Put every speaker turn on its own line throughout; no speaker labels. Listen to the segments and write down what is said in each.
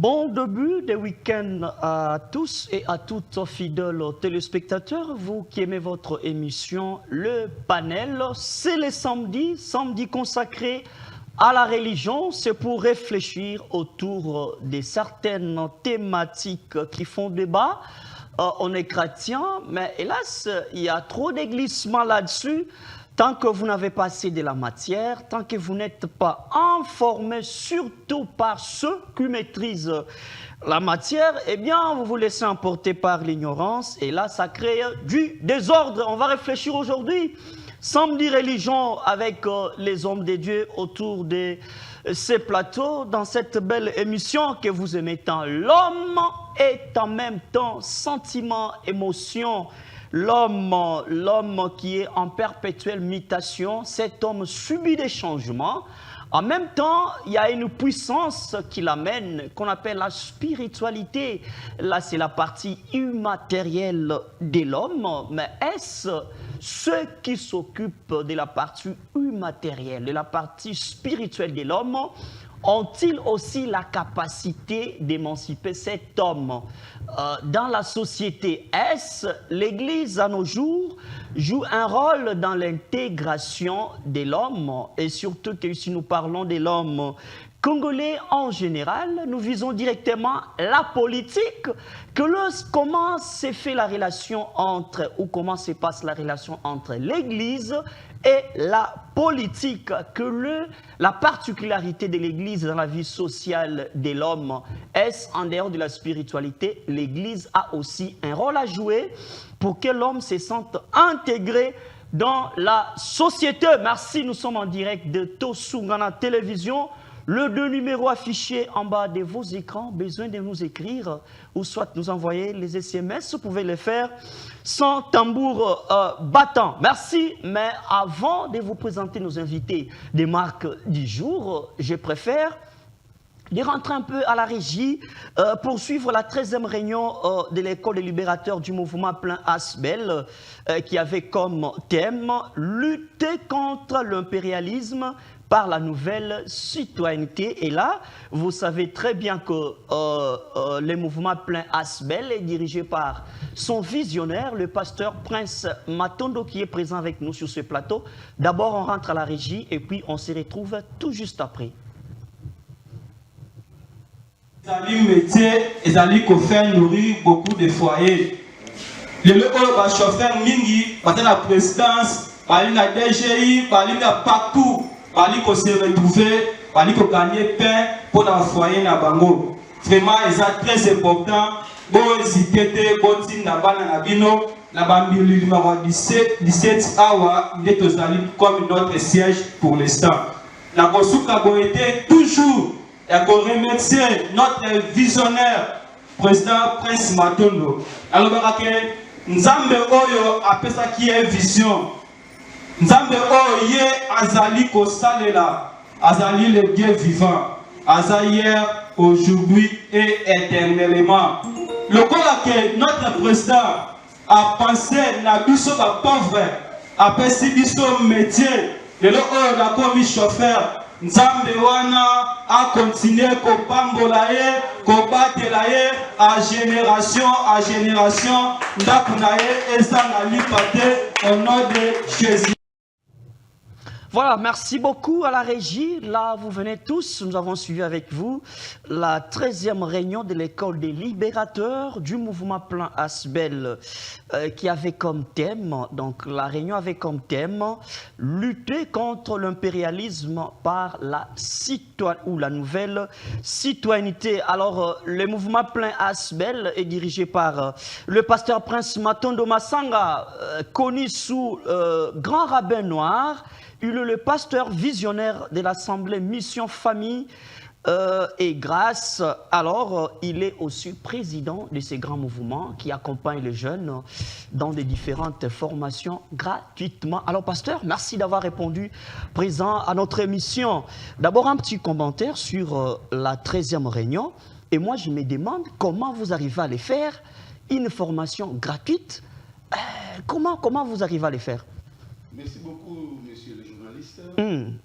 Bon début de week-end à tous et à toutes fidèles téléspectateurs. Vous qui aimez votre émission Le Panel, c'est le samedi consacré à la religion. C'est pour réfléchir autour de certaines thématiques qui font débat. On est chrétien, mais hélas, il y a trop de glissements là-dessus. Tant que vous n'avez pas assez de la matière, tant que vous n'êtes pas informé, surtout par ceux qui maîtrisent la matière, eh bien, vous vous laissez emporter par l'ignorance et là, ça crée du désordre. On va réfléchir aujourd'hui, samedi religion, avec les hommes de Dieu autour de ces plateaux, dans cette belle émission que vous aimez tant. L'homme est en même temps sentiment, émotion. L'homme qui est en perpétuelle mutation, cet homme subit des changements. En même temps, il y a une puissance qui l'amène, qu'on appelle la spiritualité. Là, c'est la partie immatérielle de l'homme. Mais est-ce ceux qui s'occupent de la partie immatérielle, de la partie spirituelle de l'homme, ont-ils aussi la capacité d'émanciper cet homme dans la société? Est-ce l'Église à nos jours joue un rôle dans l'intégration de l'homme? Et surtout que si nous parlons de l'homme congolais en général, nous visons directement la politique. Comment se fait la relation entre, ou comment se passe la relation entre l'Église et la politique, la particularité de l'Église dans la vie sociale de l'homme. Est-ce en dehors de la spiritualité, l'Église a aussi un rôle à jouer pour que l'homme se sente intégré dans la société? Merci, nous sommes en direct de Tosungana Télévision. Le 2 numéro affiché en bas de vos écrans, besoin de nous écrire ou soit nous envoyer les SMS, vous pouvez le faire sans tambour battant. Merci, mais avant de vous présenter nos invités des marques du jour, je préfère de rentrer un peu à la régie pour suivre la 13e réunion de l'école des libérateurs du mouvement Plein Asbel qui avait comme thème « Lutter contre l'impérialisme » par la nouvelle citoyenneté. Et là, vous savez très bien que le mouvement Plein Asbel est dirigé par son visionnaire, le pasteur Prince Matondo, qui est présent avec nous sur ce plateau. D'abord, on rentre à la régie et puis on se retrouve tout juste après.
Les métiers, ils allaient faire nourrir beaucoup de foyers. Les chauffeurs mingi, la présidence, la DGI, partout. Bali ko se retrouver, bali ko gagner pain pour la foyer na bango. Vraiment, c'est très important. Bon hésiter, bon tin na bana na bino, la bambili numéro 17 awa, il est comme notre siège pour l'instant. La Bosuka a été toujours et à remercier notre visionnaire, président Prince Matondo. Alors, Nzambe Oyo a ça qui est vision. Nzambe Oye Azali Kosalela, Azali le Dieu vivant, Azali hier, aujourd'hui et éternellement. Le cas que notre président a pensé na biso ba pauvre, a pensé biso métier, de l'eau la commis chauffeur, Nzambe wana a continué ko pambola ye, ko batela ye, à génération, ndakunaye et ça n'a lipate au nom de Jésus.
Voilà, merci beaucoup à la régie. Là, vous venez tous, nous avons suivi avec vous la 13e réunion de l'école des libérateurs du mouvement Plein Asbel qui avait comme thème, donc la réunion avait comme thème lutter contre l'impérialisme par la citoyenneté ou la nouvelle citoyenneté. Alors, le mouvement Plein Asbel est dirigé par le pasteur Prince Matondo Massanga, connu sous Grand Rabbin Noir. Il est le pasteur visionnaire de l'Assemblée Mission Famille et Grâce. Alors, il est aussi président de ces grands mouvements qui accompagnent les jeunes dans des différentes formations gratuitement. Alors, pasteur, merci d'avoir répondu présent à notre émission. D'abord, un petit commentaire sur la 13e réunion. Et moi, je me demande comment vous arrivez à les faire, une formation gratuite. Comment vous arrivez à les faire?
Merci beaucoup, monsieur le journaliste.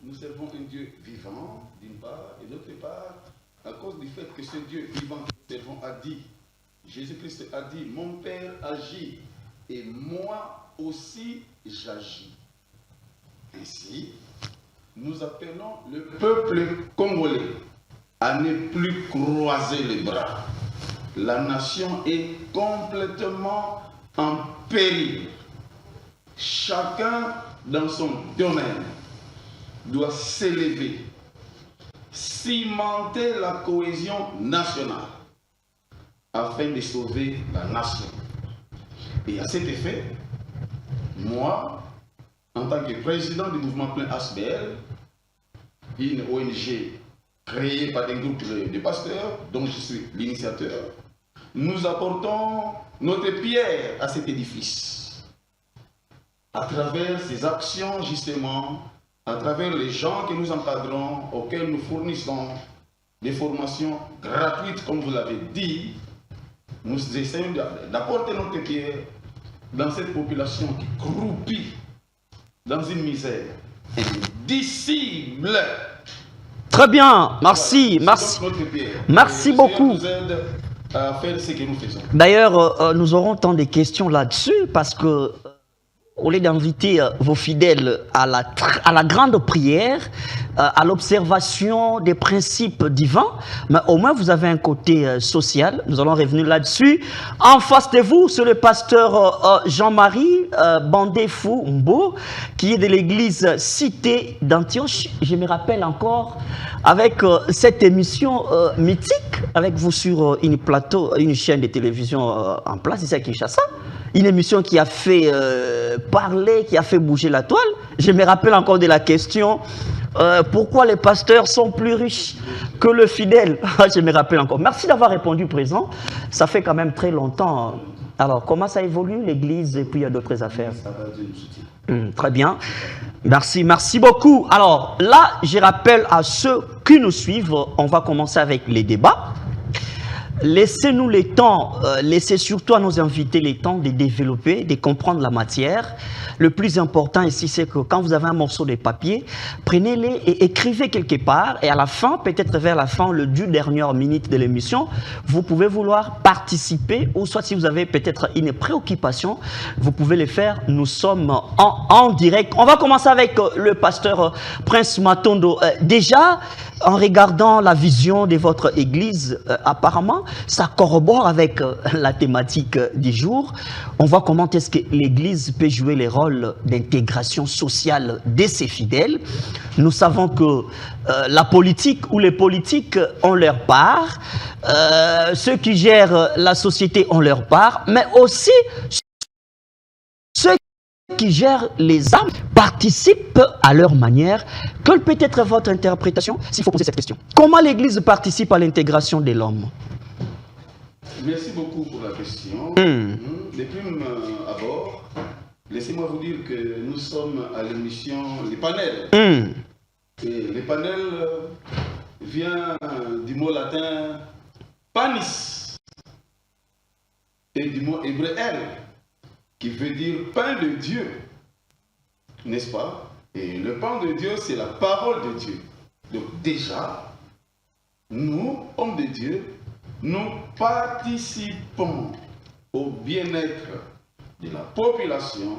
Nous servons un Dieu vivant, d'une part, et d'autre part, à cause du fait que ce Dieu vivant que nous servons a dit, Jésus-Christ a dit, mon Père agit et moi aussi j'agis. Ainsi, nous appelons le peuple congolais à ne plus croiser les bras. La nation est complètement en péril. Chacun dans son domaine doit s'élever, cimenter la cohésion nationale afin de sauver la nation. Et à cet effet, moi, en tant que président du mouvement Plein HBL, une ONG créée par un groupe de pasteurs dont je suis l'initiateur, nous apportons notre pierre à cet édifice. À travers ces actions, justement, à travers les gens que nous encadrons, auxquels nous fournissons des formations gratuites, comme vous l'avez dit, nous essayons d'apporter notre pierre dans cette population qui croupit dans une misère indicible.
Très bien, merci,
Voilà,
merci.
pierre.
Merci beaucoup.
Nous aide à faire ce que nous faisons.
D'ailleurs, nous aurons tant de questions là-dessus parce que au lieu d'inviter vos fidèles à la grande prière, à l'observation des principes divins, mais au moins vous avez un côté social. Nous allons revenir là-dessus. En face de vous, c'est le pasteur Jean-Marie Bandefou Mbo, qui est de l'église Cité d'Antioche. Je me rappelle encore avec cette émission mythique, avec vous sur une chaîne de télévision en place ici à Kinshasa. Une émission qui a fait parler, qui a fait bouger la toile. Je me rappelle encore de la question pourquoi les pasteurs sont plus riches que le fidèle. Je me rappelle encore. Merci d'avoir répondu présent. Ça fait quand même très longtemps. Alors, comment ça évolue l'église et puis il y a d'autres affaires? Très bien. Merci, merci beaucoup. Alors là, je rappelle à ceux qui nous suivent, on va commencer avec les débats. Laissez-nous le temps, laissez surtout à nos invités le temps de développer, de comprendre la matière. Le plus important ici, c'est que quand vous avez un morceau de papier, prenez-le et écrivez quelque part. Et à la fin, peut-être vers la fin, le dernière minute de l'émission, vous pouvez vouloir participer ou soit si vous avez peut-être une préoccupation, vous pouvez le faire. Nous sommes en direct. On va commencer avec le pasteur Prince Matondo. Déjà, en regardant la vision de votre église, apparemment, ça corrobore avec la thématique du jour. On voit comment est-ce que l'église peut jouer les rôles d'intégration sociale de ses fidèles. Nous savons que la politique ou les politiques ont leur part, ceux qui gèrent la société ont leur part, mais aussi ceux qui gèrent les âmes participent à leur manière. Quelle peut être votre interprétation s'il faut poser cette question? Comment l'Église participe à l'intégration de l'homme?
Merci beaucoup pour la question. De prime abord, laissez-moi vous dire que nous sommes à l'émission Les Panels. Et les panels vient du mot latin panis et du mot hébreu el, qui veut dire pain de Dieu, n'est-ce pas? Et le pain de Dieu, c'est la parole de Dieu. Donc déjà, nous, hommes de Dieu, nous participons au bien-être de la population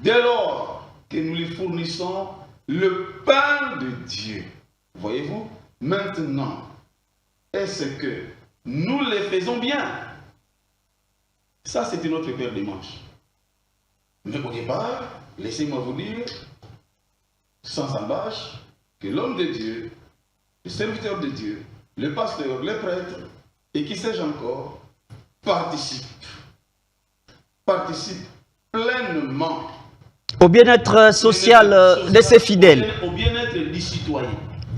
dès lors que nous lui fournissons le pain de Dieu. Voyez-vous? Maintenant, est-ce que nous le faisons bien? Ça, c'était notre paire de manches. Mais au départ, laissez-moi vous dire, sans embâche, que l'homme de Dieu, le serviteur de Dieu, le pasteur, le prêtre, et qui sais-je encore, participe pleinement
au bien-être social de ses fidèles.
Au bien-être du citoyen.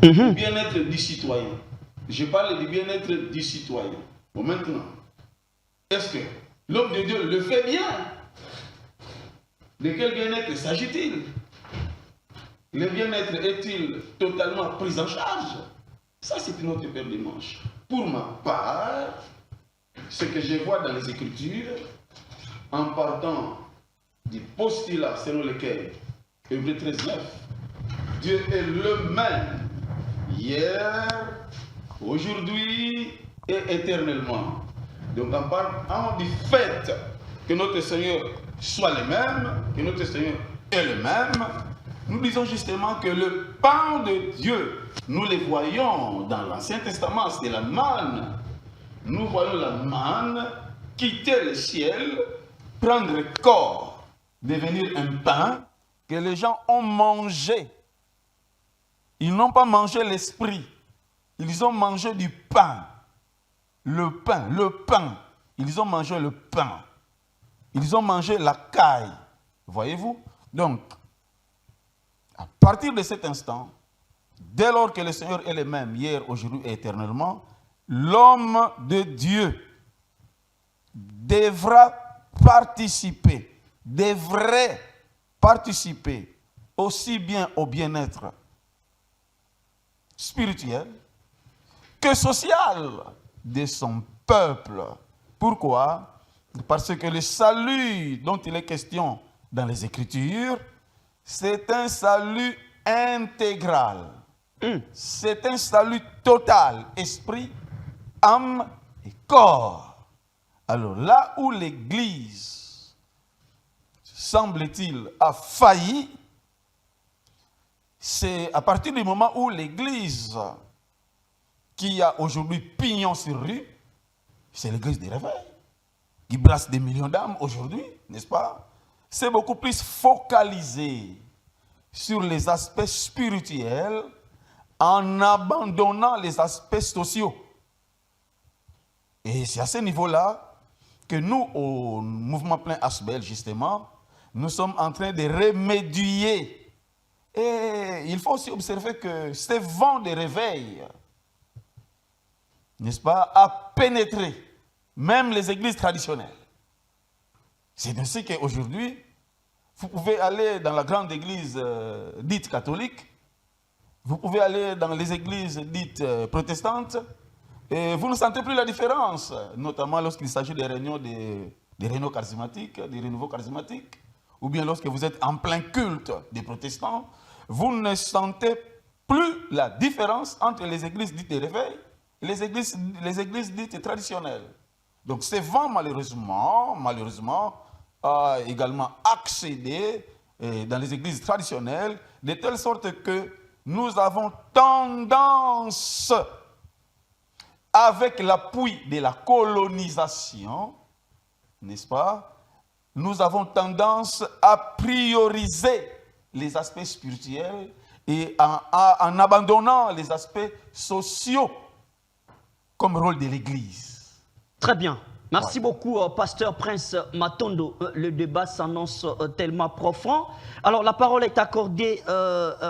Au bien-être du citoyen. Je parle du bien-être du citoyen. Bon, maintenant, est-ce que l'homme de Dieu le fait bien? De quel bien-être s'agit-il? Le bien-être est-il totalement pris en charge? Ça, c'est une autre paire de manches. Pour ma part, ce que je vois dans les Écritures, en partant du postulat selon lequel, Hébreux 13, 9, Dieu est le même, hier, aujourd'hui et éternellement. Donc en parlant du fait que notre Seigneur soit le même, que notre Seigneur est le même, nous disons justement que le pain de Dieu, nous le voyons dans l'Ancien Testament, c'est la manne. Nous voyons la manne quitter le ciel, prendre corps, devenir un pain que les gens ont mangé. Ils n'ont pas mangé l'esprit, ils ont mangé du pain. Le pain. Ils ont mangé le pain. Ils ont mangé la caille. Voyez-vous? Donc, à partir de cet instant, dès lors que le Seigneur est le même, hier, aujourd'hui et éternellement, l'homme de Dieu devrait participer aussi bien au bien-être spirituel que social de son peuple. Pourquoi? Parce que le salut dont il est question dans les Écritures, c'est un salut intégral. C'est un salut total, esprit, âme et corps. Alors là où l'Église, semble-t-il, a failli, c'est à partir du moment où l'Église qui a aujourd'hui pignon sur rue, c'est l'Église des réveils, qui brasse des millions d'âmes aujourd'hui, n'est-ce pas? C'est beaucoup plus focalisé sur les aspects spirituels en abandonnant les aspects sociaux. Et c'est à ce niveau-là que nous, au mouvement plein Asbel, justement, nous sommes en train de remédier. Et il faut aussi observer que ces vents de réveil, n'est-ce pas, a pénétré même les églises traditionnelles. C'est ainsi qu'aujourd'hui, vous pouvez aller dans la grande église dite catholique, vous pouvez aller dans les églises dites protestantes, et vous ne sentez plus la différence, notamment lorsqu'il s'agit des réunions charismatiques, des renouveaux charismatiques, ou bien lorsque vous êtes en plein culte des protestants, vous ne sentez plus la différence entre les églises dites de réveil et les églises dites traditionnelles. Donc ce vent, malheureusement, a également accédé dans les églises traditionnelles, de telle sorte que nous avons tendance, avec l'appui de la colonisation, n'est-ce pas, nous avons tendance à prioriser les aspects spirituels et en abandonnant les aspects sociaux comme rôle de l'Église.
Très bien. Merci beaucoup, Pasteur Prince Matondo. Le débat s'annonce tellement profond. Alors, la parole est accordée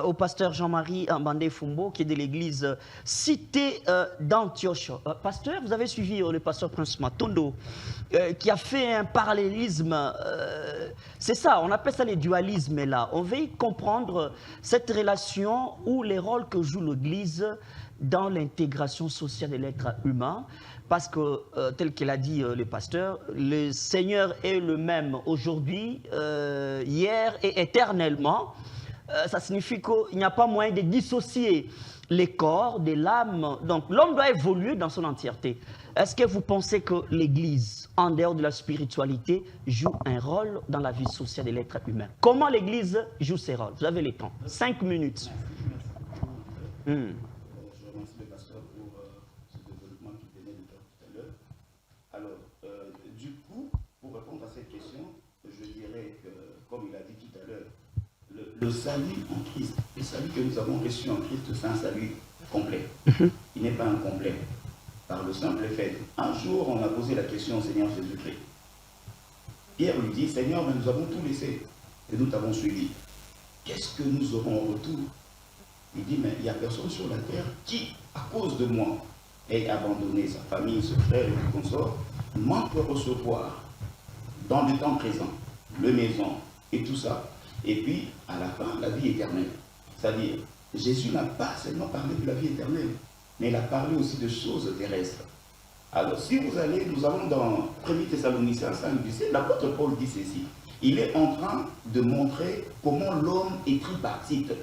au pasteur Jean-Marie Mbandé Fumbo, qui est de l'église Cité d'Antioche. Pasteur, vous avez suivi le pasteur Prince Matondo, qui a fait un parallélisme. C'est ça, on appelle ça le dualisme là. On veut comprendre cette relation ou les rôles que joue l'église dans l'intégration sociale de l'être humain. Parce que, tel qu'il a dit le pasteur, le Seigneur est le même aujourd'hui, hier et éternellement. Ça signifie qu'il n'y a pas moyen de dissocier les corps de l'âme. Donc l'homme doit évoluer dans son entièreté. Est-ce que vous pensez que l'Église, en dehors de la spiritualité, joue un rôle dans la vie sociale de l'être humain? Comment l'Église joue ses rôles? Vous avez le temps. 5 minutes.
Le salut en Christ, le salut que nous avons reçu en Christ, c'est un salut complet. Il n'est pas incomplet. Par le simple fait, un jour, on a posé la question au Seigneur Jésus-Christ. Pierre lui dit, Seigneur, nous avons tout laissé et nous t'avons suivi. Qu'est-ce que nous aurons en retour? Il dit, mais il n'y a personne sur la terre qui, à cause de moi, ait abandonné sa famille, ses frères et ses consorts, manque de recevoir dans le temps présent, le maison et tout ça. Et puis, à la fin, la vie éternelle. C'est-à-dire, Jésus n'a pas seulement parlé de la vie éternelle, mais il a parlé aussi de choses terrestres. Alors, si vous allez, nous allons dans 1 Thessaloniciens 5:17, l'apôtre Paul dit ceci. Il est en train de montrer comment l'homme est tripartite.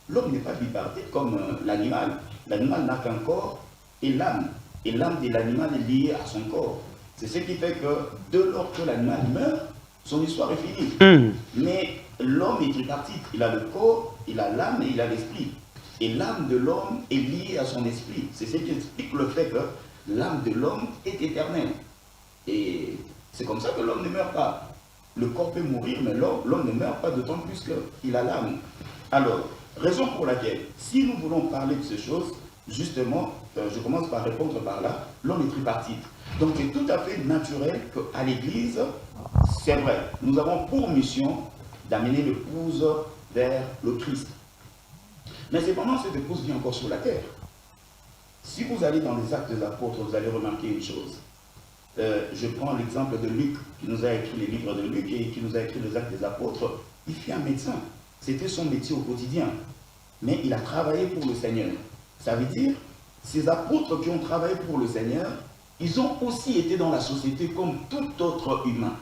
L'homme n'est pas bipartite comme l'animal. L'animal n'a qu'un corps et l'âme. Et l'âme de l'animal est liée à son corps. C'est ce qui fait que dès lors que l'animal meurt, son histoire est finie. Mais l'homme est tripartite. Il a le corps, il a l'âme et il a l'esprit. Et l'âme de l'homme est liée à son esprit. C'est ce qui explique le fait que l'âme de l'homme est éternelle. Et c'est comme ça que l'homme ne meurt pas. Le corps peut mourir, mais l'homme ne meurt pas, d'autant plus qu'il a l'âme. Alors, raison pour laquelle, si nous voulons parler de ces choses, justement, je commence par répondre par là, l'homme est tripartite. Donc c'est tout à fait naturel qu'à l'Église, c'est vrai, nous avons pour mission d'amener l'épouse vers le Christ. Mais cependant, cette épouse vit encore sur la terre. Si vous allez dans les Actes des Apôtres, vous allez remarquer une chose. Je prends l'exemple de Luc, qui nous a écrit les livres de Luc et qui nous a écrit les Actes des Apôtres. Il fut un médecin. C'était son métier au quotidien. Mais il a travaillé pour le Seigneur. Ça veut dire, ces apôtres qui ont travaillé pour le Seigneur, ils ont aussi été dans la société comme tout autre humain.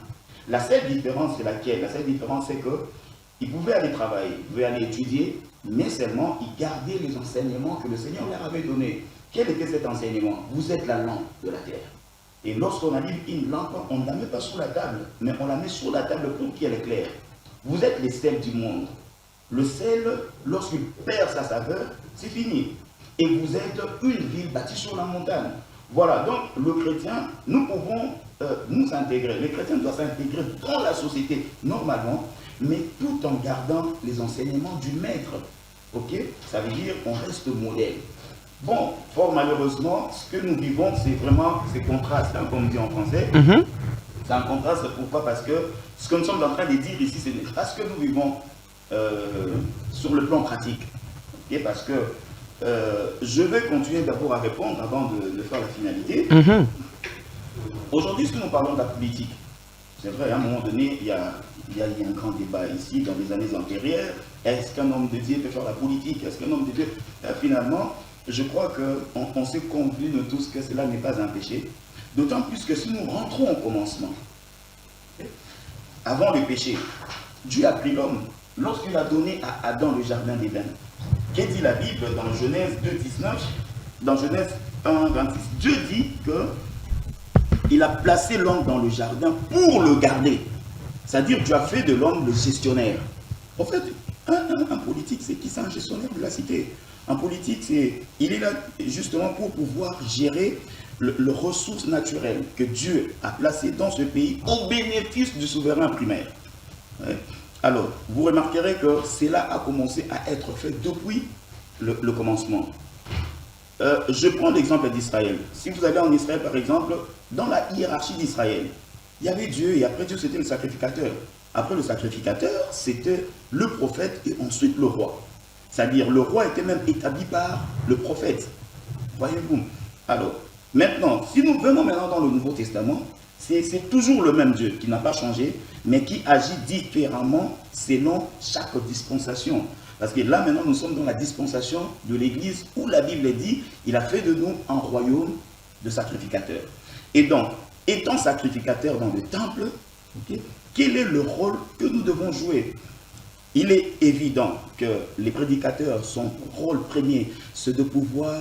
La seule différence, c'est laquelle? La seule différence, c'est qu'ils pouvaient aller travailler, ils pouvaient aller étudier, mais seulement ils gardaient les enseignements que le Seigneur leur avait donnés. Quel était cet enseignement? Vous êtes la lampe de la terre. Et lorsqu'on allume une lampe, on ne la met pas sur la table, mais on la met sur la table pour qu'elle éclaire. Vous êtes les sels du monde. Le sel, lorsqu'il perd sa saveur, c'est fini. Et vous êtes une ville bâtie sur la montagne. Voilà, donc le chrétien, nous pouvons nous intégrer. Le chrétien doit s'intégrer dans la société normalement, mais tout en gardant les enseignements du maître. Ok? Ça veut dire qu'on reste modèle. Bon, fort malheureusement, ce que nous vivons, c'est vraiment ces contrastes, hein, comme on dit en français. C'est un contraste, pourquoi? Parce que ce que nous sommes en train de dire ici, ce n'est pas ce que nous vivons sur le plan pratique. Okay? Parce que je vais continuer d'abord à répondre avant de faire la finalité. Aujourd'hui, si nous parlons de la politique, c'est vrai, à un moment donné, il y a un grand débat ici, dans les années antérieures. Est-ce qu'un homme de Dieu peut faire la politique? Est-ce qu'un homme de Dieu... Finalement, je crois qu'on s'est convenu tous que cela n'est pas un péché. D'autant plus que si nous rentrons au commencement, avant le péché, Dieu a pris l'homme lorsqu'il a donné à Adam le jardin d'Éden. Qu'est dit la Bible dans Genèse 2,19? Dans Genèse 1,26, Dieu dit qu'il a placé l'homme dans le jardin pour le garder. C'est-à-dire Dieu a fait de l'homme le gestionnaire. En fait, un politique, c'est qui? C'est un gestionnaire de la cité. Un politique, il est là justement pour pouvoir gérer les ressources naturelles que Dieu a placées dans ce pays au bénéfice du souverain primaire. Ouais. Alors, vous remarquerez que cela a commencé à être fait depuis le commencement. Je prends l'exemple d'Israël. Si vous allez en Israël, par exemple, dans la hiérarchie d'Israël, il y avait Dieu et après Dieu, c'était le sacrificateur. Après le sacrificateur, c'était le prophète et ensuite le roi. C'est-à-dire, le roi était même établi par le prophète. Voyez-vous? Alors, maintenant, si nous venons maintenant dans le Nouveau Testament, c'est toujours le même Dieu qui n'a pas changé, mais qui agit différemment selon chaque dispensation. Parce que là, maintenant, nous sommes dans la dispensation de l'Église où la Bible dit il a fait de nous un royaume de sacrificateurs. Et donc, étant sacrificateur dans le temple, okay, quel est le rôle que nous devons jouer? Il est évident que les prédicateurs, son rôle premier, c'est de pouvoir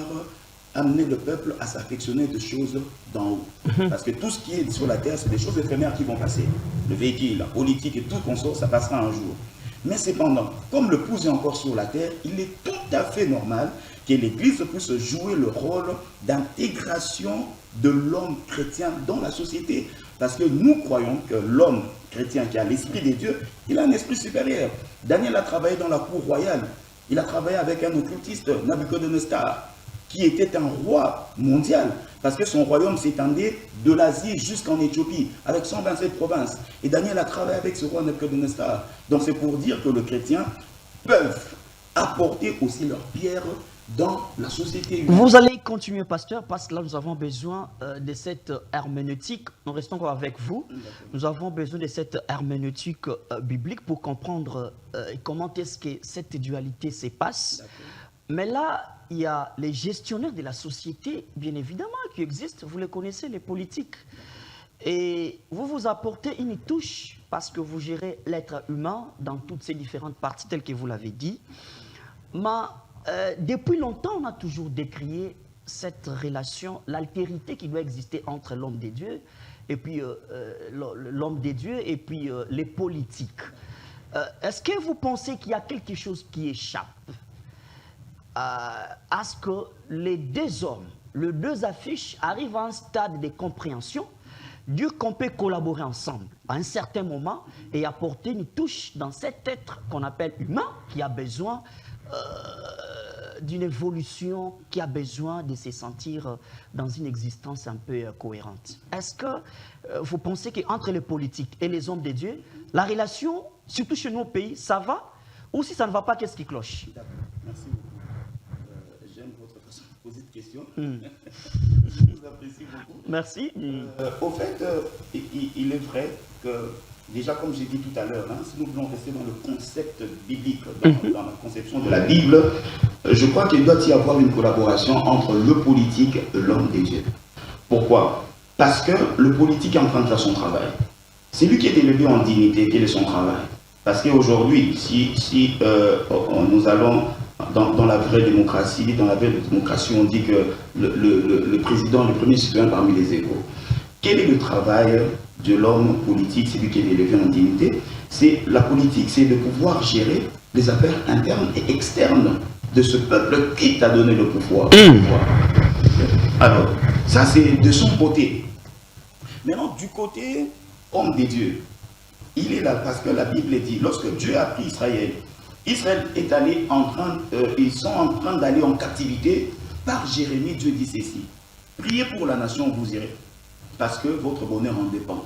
amener le peuple à s'affectionner de choses d'en haut. Parce que tout ce qui est sur la terre, c'est des choses éphémères qui vont passer. Le véhicule, la politique et tout qu'on sort, ça passera un jour. Mais cependant, comme le pouce est encore sur la terre, il est tout à fait normal que l'Église puisse jouer le rôle d'intégration de l'homme chrétien dans la société. Parce que nous croyons que l'homme chrétien qui a l'esprit de Dieu, il a un esprit supérieur. Daniel a travaillé dans la cour royale. Il a travaillé avec un occultiste, Nabuchodonosor, qui était un roi mondial, parce que son royaume s'étendait de l'Asie jusqu'en Éthiopie, avec 127 provinces. Et Daniel a travaillé avec ce roi Nabuchodonosor. Donc c'est pour dire que les chrétiens peuvent apporter aussi leur pierre dans la société humaine.
Vous allez continuer, pasteur, parce que là, nous avons besoin de cette herméneutique. Nous restons encore avec vous. Nous avons besoin de cette herméneutique biblique pour comprendre comment est-ce que cette dualité se passe. Mais là, il y a les gestionnaires de la société, bien évidemment, qui existent. Vous les connaissez, les politiques. Et vous vous apportez une touche parce que vous gérez l'être humain dans toutes ces différentes parties, telles que vous l'avez dit. Mais depuis longtemps, on a toujours décrié cette relation, l'altérité qui doit exister entre l'homme des dieux et puis l'homme des dieux et puis les politiques. Est-ce que vous pensez qu'il y a quelque chose qui échappe à ce que les deux hommes, les deux affiches arrivent à un stade de compréhension, dire qu'on peut collaborer ensemble à un certain moment et apporter une touche dans cet être qu'on appelle humain qui a besoin d'une évolution, qui a besoin de se sentir dans une existence un peu cohérente. Est-ce que vous pensez qu'entre les politiques et les hommes de Dieu, la relation, surtout chez nos pays, ça va? Ou si ça ne va pas, qu'est-ce qui cloche?
Merci beaucoup. J'aime votre façon de poser de questions. Je vous apprécie beaucoup.
Merci.
Au fait, il est vrai que, déjà comme j'ai dit tout à l'heure, si nous voulons rester dans le concept biblique, dans la conception de la Bible, je crois qu'il doit y avoir une collaboration entre le politique et l'homme des dieux. Pourquoi? Parce que le politique est en train de faire son travail. C'est lui qui est élevé en dignité, quel est son travail. Parce qu'aujourd'hui, si nous allons dans la vraie démocratie, on dit que le président, le premier citoyen parmi les égaux. Quel est le travail de l'homme politique, c'est lui qui est élevé en dignité? C'est la politique, c'est de pouvoir gérer les affaires internes et externes de ce peuple qui t'a donné le pouvoir. Alors, ça c'est de son côté. Maintenant, du côté homme des dieux, il est là parce que la Bible dit, lorsque Dieu a pris Israël, Israël est allé ils sont en train d'aller en captivité. Par Jérémie, Dieu dit ceci: priez pour la nation, vous irez, parce que votre bonheur en dépend.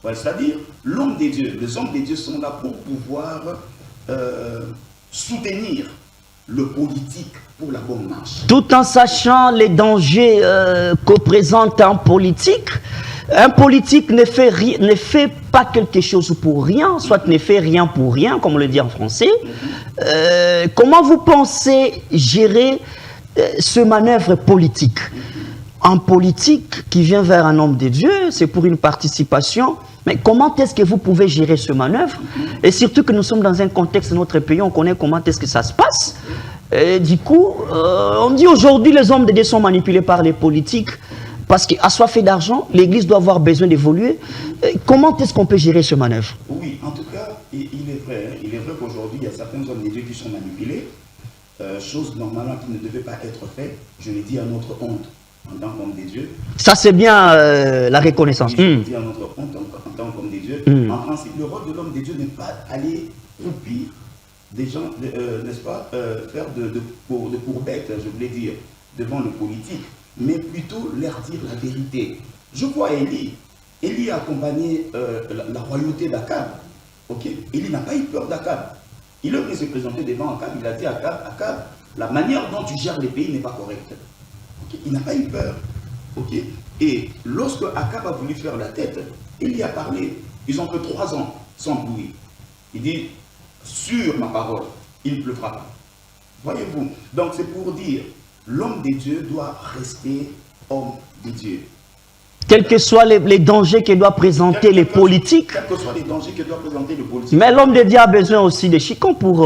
Voilà, c'est-à-dire, l'homme des dieux, les hommes des dieux sont là pour pouvoir soutenir le politique pour la bonne marche.
Tout en sachant les dangers que présente un politique ne fait pas quelque chose pour rien, soit ne fait rien pour rien, comme on le dit en français. Comment vous pensez gérer ce manœuvre politique? En politique qui vient vers un homme de Dieu, c'est pour une participation. Mais comment est-ce que vous pouvez gérer ce manœuvre? Et surtout que nous sommes dans un contexte de notre pays, on connaît comment est-ce que ça se passe. Et du coup, on dit aujourd'hui les hommes de Dieu sont manipulés par les politiques parce qu'assoiffés d'argent, l'Église doit avoir besoin d'évoluer. Comment est-ce qu'on peut gérer ce manœuvre?
Oui, en tout cas, il est vrai qu'aujourd'hui, il y a certains hommes de Dieu qui sont manipulés. Chose normalement qui ne devait pas être faite, je l'ai dit à notre honte. En tant qu'homme des dieux.
Ça, c'est bien la reconnaissance.
Oui, je dis à notre honte en tant qu'homme des dieux. En principe, le rôle de l'homme des dieux n'est pas aller roupir des gens, n'est-ce pas, faire de courbettes, je voulais dire, devant le politique, mais plutôt leur dire la vérité. Je vois Élie. Élie a accompagné la royauté d'Akab. Okay? Élie n'a pas eu peur d'Akab. Il aurait se présenter devant Akab, il a dit à Akab, la manière dont tu gères les pays n'est pas correcte. Okay. Il n'a pas eu peur. Okay. Et lorsque Akab a voulu faire la tête, il y a parlé. Ils ont que 3 ans sans bruit. Il dit, sur ma parole, il ne pleuvra pas. Voyez-vous. Donc c'est pour dire, l'homme des dieux doit rester homme des dieux.
Quels que soient les dangers que doivent présenter les politiques.
Quels que soient les dangers que doivent présenter les politiques.
Mais l'homme de Dieu a besoin aussi de chicots pour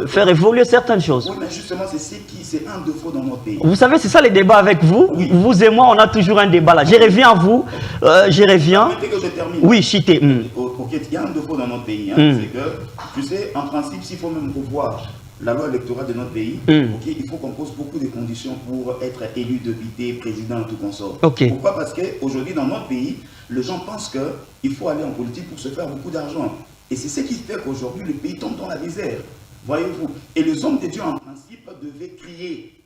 faire évoluer certaines choses.
Oui, mais justement, c'est un défaut dans notre pays.
Vous savez, c'est ça les débats avec vous. Oui. Vous et moi, on a toujours un débat là. Je reviens à vous. Je reviens.
Permettez que je termine.
Oui, chité.
Ok, il y a un défaut dans notre pays. C'est que, tu sais, en principe, s'il faut même revoir la loi électorale de notre pays, okay, il faut qu'on pose beaucoup de conditions pour être élu député, président, tout consort.
Okay.
Pourquoi? Parce qu'aujourd'hui, dans notre pays, les gens pensent qu'il faut aller en politique pour se faire beaucoup d'argent. Et c'est ce qui fait qu'aujourd'hui, le pays tombe dans la misère. Voyez-vous. Et les hommes de Dieu, en principe, devaient crier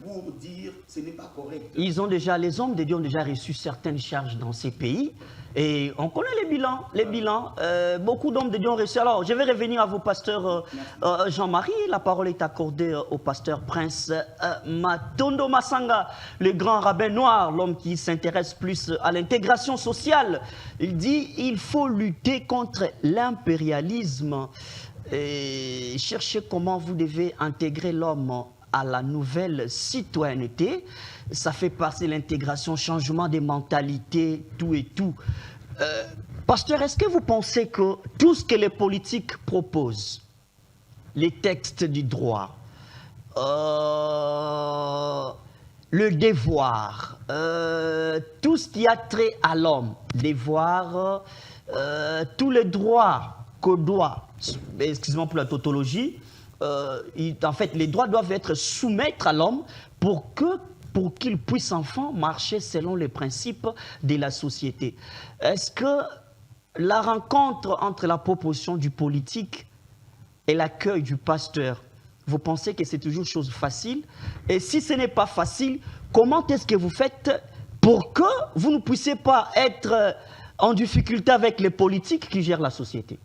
pour dire ce n'est pas correct. Les
hommes de Dieu ont déjà reçu certaines charges dans ces pays. Et on connaît les bilans. Beaucoup d'hommes de Dieu ont reçu. Alors, je vais revenir à vous, pasteur Jean-Marie. La parole est accordée au pasteur Prince Matondo Massanga, le grand rabbin noir, l'homme qui s'intéresse plus à l'intégration sociale. Il dit il faut lutter contre l'impérialisme et chercher comment vous devez intégrer l'homme à la nouvelle citoyenneté. Ça fait partie de l'intégration, changement des mentalités, tout et tout. Pasteur, est-ce que vous pensez que tout ce que les politiques proposent, les textes du droit, le devoir, tout ce qui a trait à l'homme, devoir, tous les droits qu'on doit, excusez-moi pour la tautologie, en fait, les droits doivent être soumettre à l'homme pour qu'il puisse enfin marcher selon les principes de la société. Est-ce que la rencontre entre la proposition du politique et l'accueil du pasteur, vous pensez que c'est toujours chose facile? Et si ce n'est pas facile, comment est-ce que vous faites pour que vous ne puissiez pas être en difficulté avec les politiques qui gèrent la société?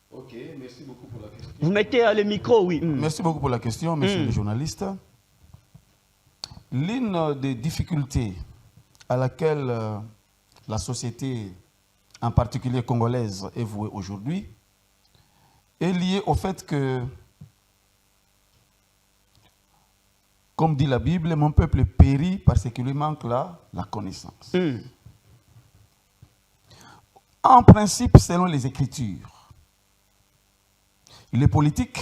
Ok, merci beaucoup pour la question.
Vous mettez le micro, oui.
Merci beaucoup pour la question, monsieur le journaliste. L'une des difficultés à laquelle la société, en particulier congolaise, est vouée aujourd'hui, est liée au fait que, comme dit la Bible, mon peuple périt parce qu'il lui manque la connaissance. En principe, selon les Écritures, le politique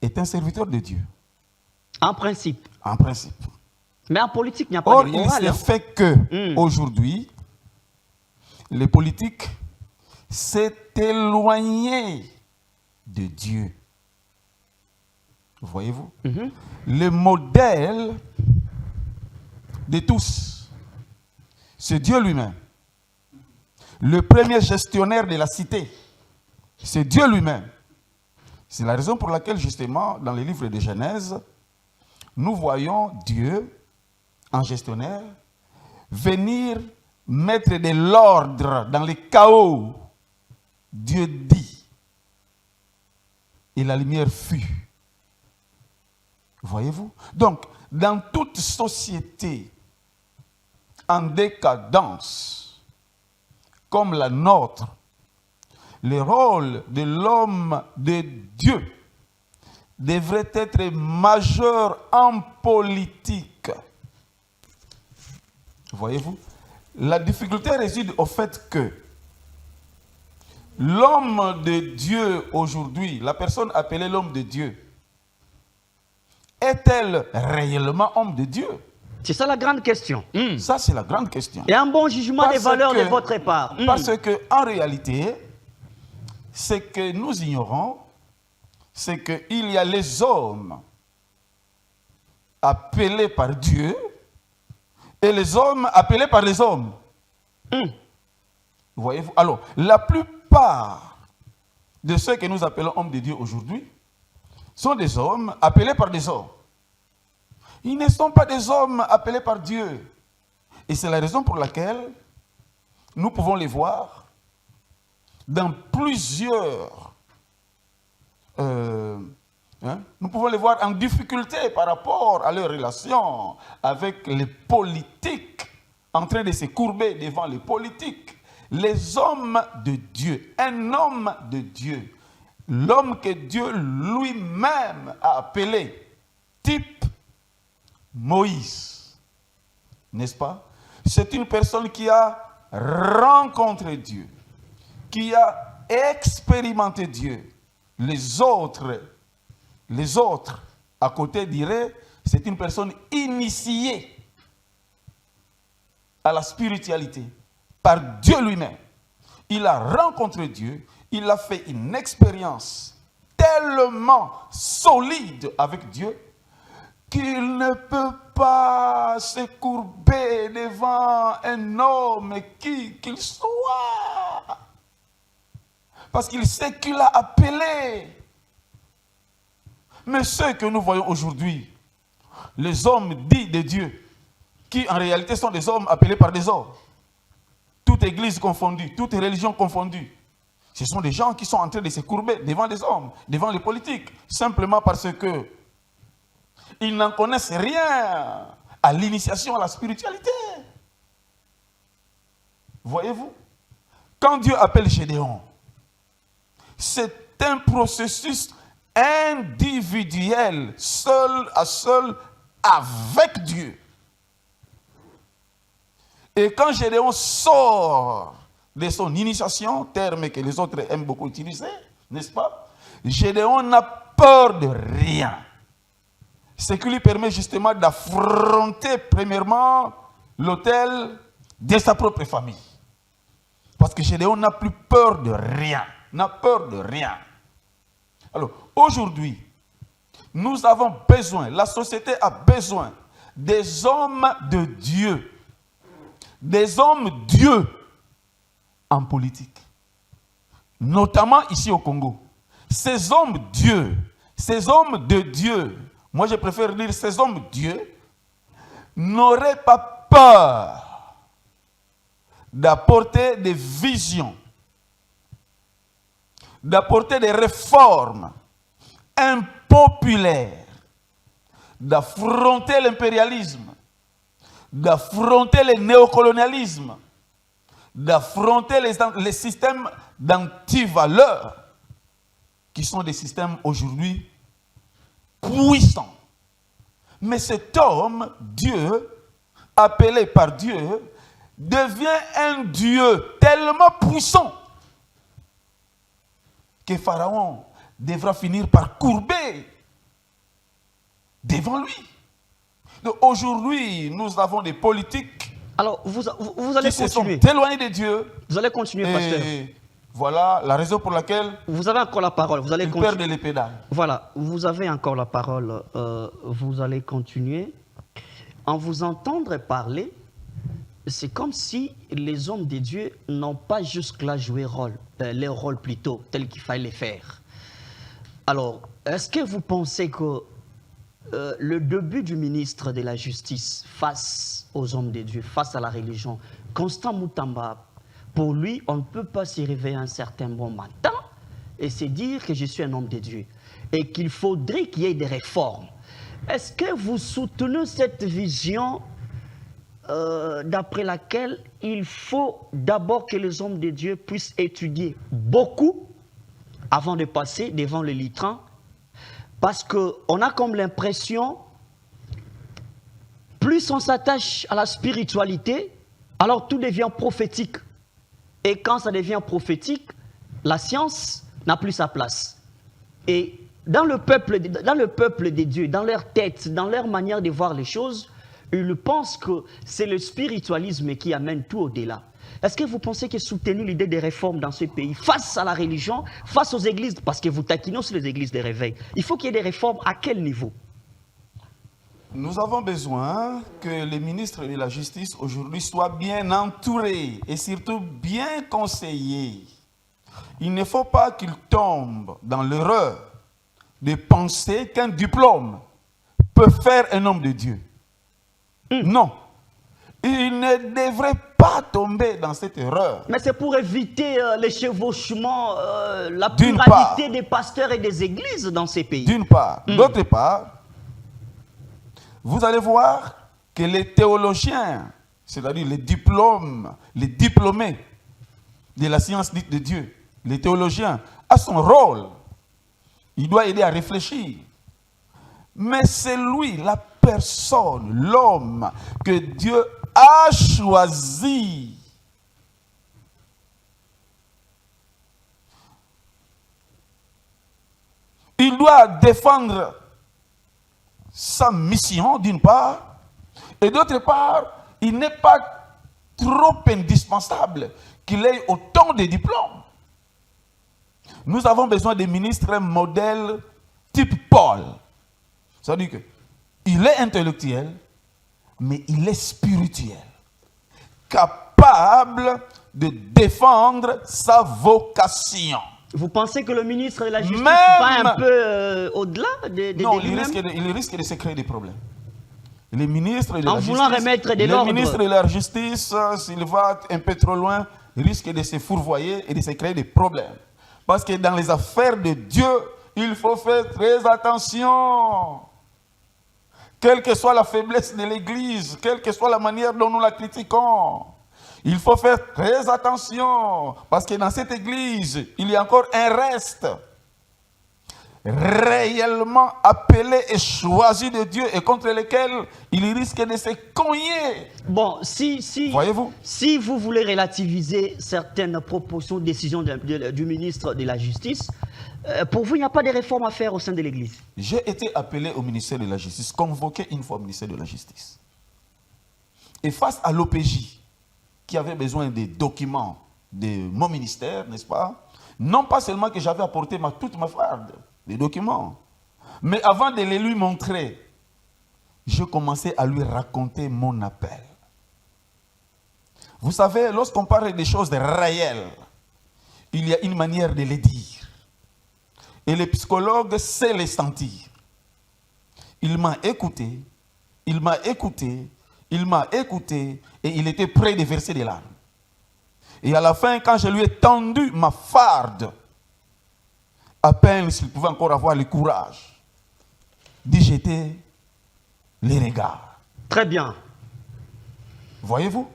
est un serviteur de Dieu.
En principe.
En principe.
Mais en politique, il n'y a pas de morale.
Il s'est fait que, aujourd'hui, le politique s'est éloigné de Dieu. Voyez-vous? Le modèle de tous, c'est Dieu lui-même. Le premier gestionnaire de la cité, c'est Dieu lui-même. C'est la raison pour laquelle, justement, dans les livres de Genèse, nous voyons Dieu, en gestionnaire, venir mettre de l'ordre dans le chaos. Dieu dit, et la lumière fut. Voyez-vous? Donc, dans toute société en décadence, comme la nôtre, le rôle de l'homme de Dieu devrait être majeur en politique. Voyez-vous? La difficulté réside au fait que l'homme de Dieu aujourd'hui, la personne appelée l'homme de Dieu, est-elle réellement homme de Dieu?
C'est ça la grande question.
Ça, c'est la grande question.
Et un bon jugement des valeurs de votre part.
Parce que, en réalité, ce que nous ignorons, c'est qu'il y a les hommes appelés par Dieu et les hommes appelés par les hommes. Voyez-vous? Alors, la plupart de ceux que nous appelons hommes de Dieu aujourd'hui sont des hommes appelés par des hommes. Ils ne sont pas des hommes appelés par Dieu. Et c'est la raison pour laquelle nous pouvons les voir dans plusieurs... nous pouvons les voir en difficulté par rapport à leur relation avec les politiques, en train de se courber devant les politiques. Les hommes de Dieu, un homme de Dieu, l'homme que Dieu lui-même a appelé, type Moïse, n'est-ce pas? C'est une personne qui a rencontré Dieu, qui a expérimenté Dieu. Les autres, à côté diraient, c'est une personne initiée à la spiritualité par Dieu lui-même. Il a rencontré Dieu, il a fait une expérience tellement solide avec Dieu qu'il ne peut pas se courber devant un homme qui qu'il soit. Parce qu'il sait qu'il a appelé. Mais ceux que nous voyons aujourd'hui, les hommes dits de Dieu, qui en réalité sont des hommes appelés par des hommes, toute église confondue, toute religion confondue, ce sont des gens qui sont en train de se courber devant les hommes, devant les politiques, simplement parce que ils n'en connaissent rien à l'initiation à la spiritualité. Voyez-vous? Quand Dieu appelle Gédéon, c'est un processus individuel, seul à seul, avec Dieu. Et quand Gédéon sort de son initiation, terme que les autres aiment beaucoup utiliser, n'est-ce pas? Gédéon n'a peur de rien. Ce qui lui permet justement d'affronter premièrement l'autel de sa propre famille. Parce que Gédéon n'a plus peur de rien. N'a peur de rien. Alors, aujourd'hui, nous avons besoin, la société a besoin des hommes de Dieu. Des hommes Dieu en politique. Notamment ici au Congo. Ces hommes Dieu, ces hommes de Dieu, moi je préfère dire ces hommes Dieu, n'auraient pas peur d'apporter des visions, d'apporter des réformes impopulaires, d'affronter l'impérialisme, d'affronter le néocolonialisme, d'affronter les systèmes d'antivaleurs qui sont des systèmes aujourd'hui puissants. Mais cet homme, Dieu, appelé par Dieu, devient un Dieu tellement puissant que Pharaon devra finir par courber devant lui. Donc aujourd'hui, nous avons des politiques
Alors, vous allez
qui se sont
continuer.
éloignés de Dieu.
Vous allez continuer, pasteur.
Et voilà la raison pour laquelle
Vous avez encore la parole. Vous allez
ils
continuer.
perdent les pédales.
Voilà, vous avez encore la parole. Vous allez continuer. En vous entendre parler, c'est comme si les hommes de Dieu n'ont pas jusque-là joué leur rôle plutôt, tel qu'il fallait les faire. Alors, est-ce que vous pensez que le début du ministre de la Justice face aux hommes de Dieu, face à la religion, Constant Moutamba, pour lui, on ne peut pas se réveiller un certain bon matin et se dire que je suis un homme de Dieu et qu'il faudrait qu'il y ait des réformes. Est-ce que vous soutenez cette vision d'après laquelle il faut d'abord que les hommes de Dieu puissent étudier beaucoup avant de passer devant le litran? Parce qu'on a comme l'impression, plus on s'attache à la spiritualité, alors tout devient prophétique. Et quand ça devient prophétique, la science n'a plus sa place. Et dans le peuple de Dieu, dans leur tête, dans leur manière de voir les choses, ils pensent que c'est le spiritualisme qui amène tout au-delà. Est-ce que vous pensez que soutenir l'idée des réformes dans ce pays, face à la religion, face aux églises, parce que vous taquinez sur les églises de réveil, il faut qu'il y ait des réformes à quel niveau?
Nous avons besoin que les ministres de la Justice aujourd'hui soient bien entourés et surtout bien conseillés. Il ne faut pas qu'ils tombent dans l'erreur de penser qu'un diplôme peut faire un homme de Dieu. Non. Il ne devrait pas tomber dans cette erreur.
Mais c'est pour éviter les chevauchements, la
D'une
pluralité
part.
des pasteurs et des églises dans ces pays.
D'une part. D'autre part, vous allez voir que les théologiens, c'est-à-dire les diplômés de la science dite de Dieu, les théologiens, a son rôle. Il doit aider à réfléchir. Mais c'est lui, la personne, l'homme que Dieu a choisi. Il doit défendre sa mission d'une part, et d'autre part, il n'est pas trop indispensable qu'il ait autant de diplômes. Nous avons besoin de ministres modèles type Paul. C'est-à-dire qu'il est intellectuel, mais il est spirituel, capable de défendre sa vocation.
Vous pensez que le ministre de la Justice
Même...
va un peu au-delà de
Non,
lui-même?
il risque de se créer des problèmes. Les ministres de
En
la
voulant
justice,
remettre de l'ordre.
le ministre de la Justice, s'il va un peu trop loin, risque de se fourvoyer et de se créer des problèmes. Parce que dans les affaires de Dieu, il faut faire très attention. Quelle que soit la faiblesse de l'Église, quelle que soit la manière dont nous la critiquons, il faut faire très attention. Parce que dans cette Église, il y a encore un reste. réellement appelés et choisis de Dieu et contre lesquels il risque de se cogner.
Bon, si
Voyez-vous?
Si vous voulez relativiser certaines propositions, décisions du ministre de la Justice, pour vous, il n'y a pas de réforme à faire au sein de l'Église.
J'ai été appelé au ministère de la Justice, convoqué une fois au ministère de la Justice. Et face à l'OPJ, qui avait besoin des documents de mon ministère, n'est-ce pas? Non pas seulement que j'avais apporté toute ma farde, des documents, mais avant de les lui montrer, je commençais à lui raconter mon appel. Vous savez, lorsqu'on parle des choses réelles, il y a une manière de les dire. Et le psychologue sait les sentir. Il m'a écouté, il m'a écouté, il m'a écouté, et il était prêt de verser des larmes. Et à la fin, quand je lui ai tendu ma farde, à peine s'il pouvait encore avoir le courage d'y jeter les regards.
Très bien.
Voyez-vous?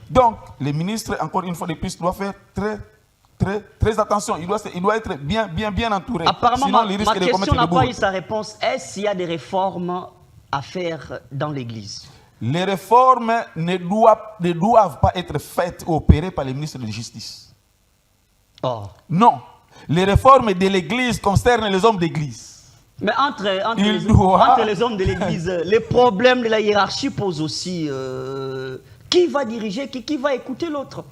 Donc, le ministre, encore une fois de plus, doit faire très attention. Il doit être bien entouré.
Apparemment,
sinon, il risque
ma
de
question
commettre
n'a
des bourdes.
pas eu sa réponse. Est-ce qu'il y a des réformes à faire dans l'Église?
Les réformes ne doivent pas être faites ou opérées par le ministre de la Justice.
Oh.
Non. Les réformes de l'Église concernent les hommes d'Église.
Mais entre les hommes de l'Église, les problèmes de la hiérarchie posent aussi qui va diriger, qui va écouter l'autre.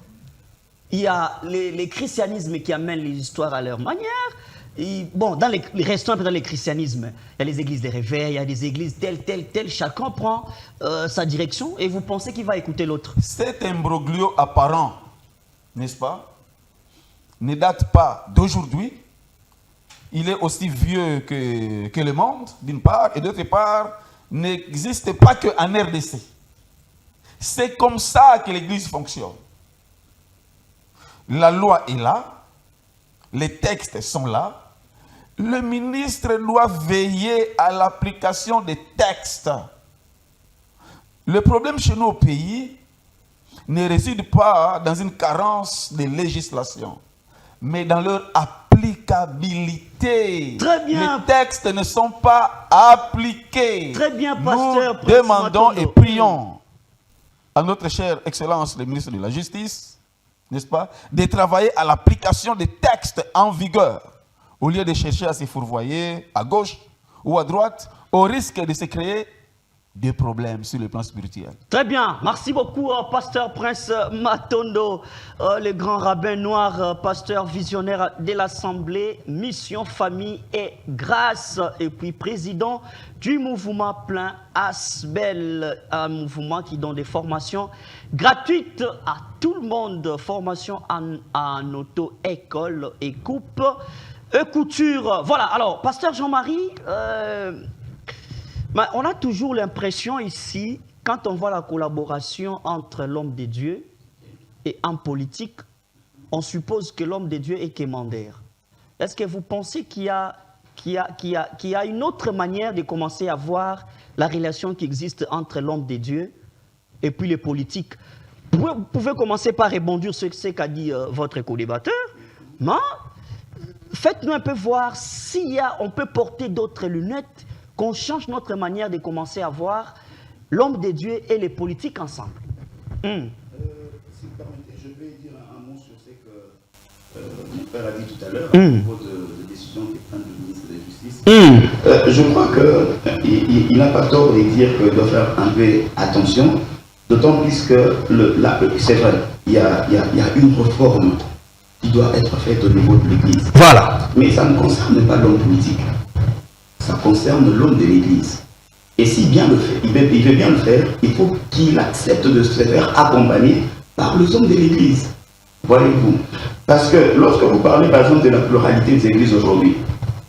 Il y a les christianismes qui amènent les histoires à leur manière. Et, bon, restons un peu dans les christianismes. Il y a les églises de réveil, il y a des églises telles. Chacun prend sa direction et vous pensez qu'il va écouter l'autre.
Cet imbroglio apparent, n'est-ce pas, ne date pas d'aujourd'hui. Il est aussi vieux que le monde, d'une part, et d'autre part, n'existe pas qu'en RDC. C'est comme ça que l'Église fonctionne. La loi est là, les textes sont là. Le ministre doit veiller à l'application des textes. Le problème chez nous au pays ne réside pas dans une carence de législation, mais dans leur applicabilité.
Très bien.
Les textes ne sont pas appliqués.
Très bien, pasteur.
Nous demandons et prions à notre chère Excellence, le ministre de la Justice, n'est-ce pas, de travailler à l'application des textes en vigueur, au lieu de chercher à se fourvoyer à gauche ou à droite, au risque de se créer des problèmes sur le plan spirituel.
Très bien. Merci beaucoup, pasteur Prince Matondo, le grand rabbin noir, pasteur visionnaire de l'Assemblée, Mission, Famille et Grâce, et puis président du mouvement Plein Asbel, un mouvement qui donne des formations gratuites à tout le monde, formation en auto-école et coupe et couture. Voilà, alors, pasteur Jean-Marie, on a toujours l'impression ici, quand on voit la collaboration entre l'homme de Dieu et en politique, on suppose que l'homme de Dieu est quémandaire. Est-ce que vous pensez qu'il y a une autre manière de commencer à voir la relation qui existe entre l'homme de Dieu et puis les politiques? Vous pouvez commencer par rebondir sur ce qu'a dit votre co-débatteur, mais faites-nous un peu voir si on peut porter d'autres lunettes, qu'on change notre manière de commencer à voir l'homme de Dieu et les politiques ensemble.
Si vous permettez, je vais dire un mot sur ce que mon père a dit tout à l'heure, à propos de décisions qui prennent le ministre de la Justice. Je crois qu'il n'a pas tort de dire qu'il doit faire un peu attention, d'autant plus que, c'est vrai, il y a une réforme qui doit être faite au niveau de l'Église.
Voilà.
Mais ça ne concerne pas l'homme politique. Ça concerne l'homme de l'Église. Et s'il bien le fait, il veut bien le faire, il faut qu'il accepte de se faire accompagner par les hommes de l'Église. Voyez-vous? Parce que lorsque vous parlez par exemple de la pluralité des églises aujourd'hui,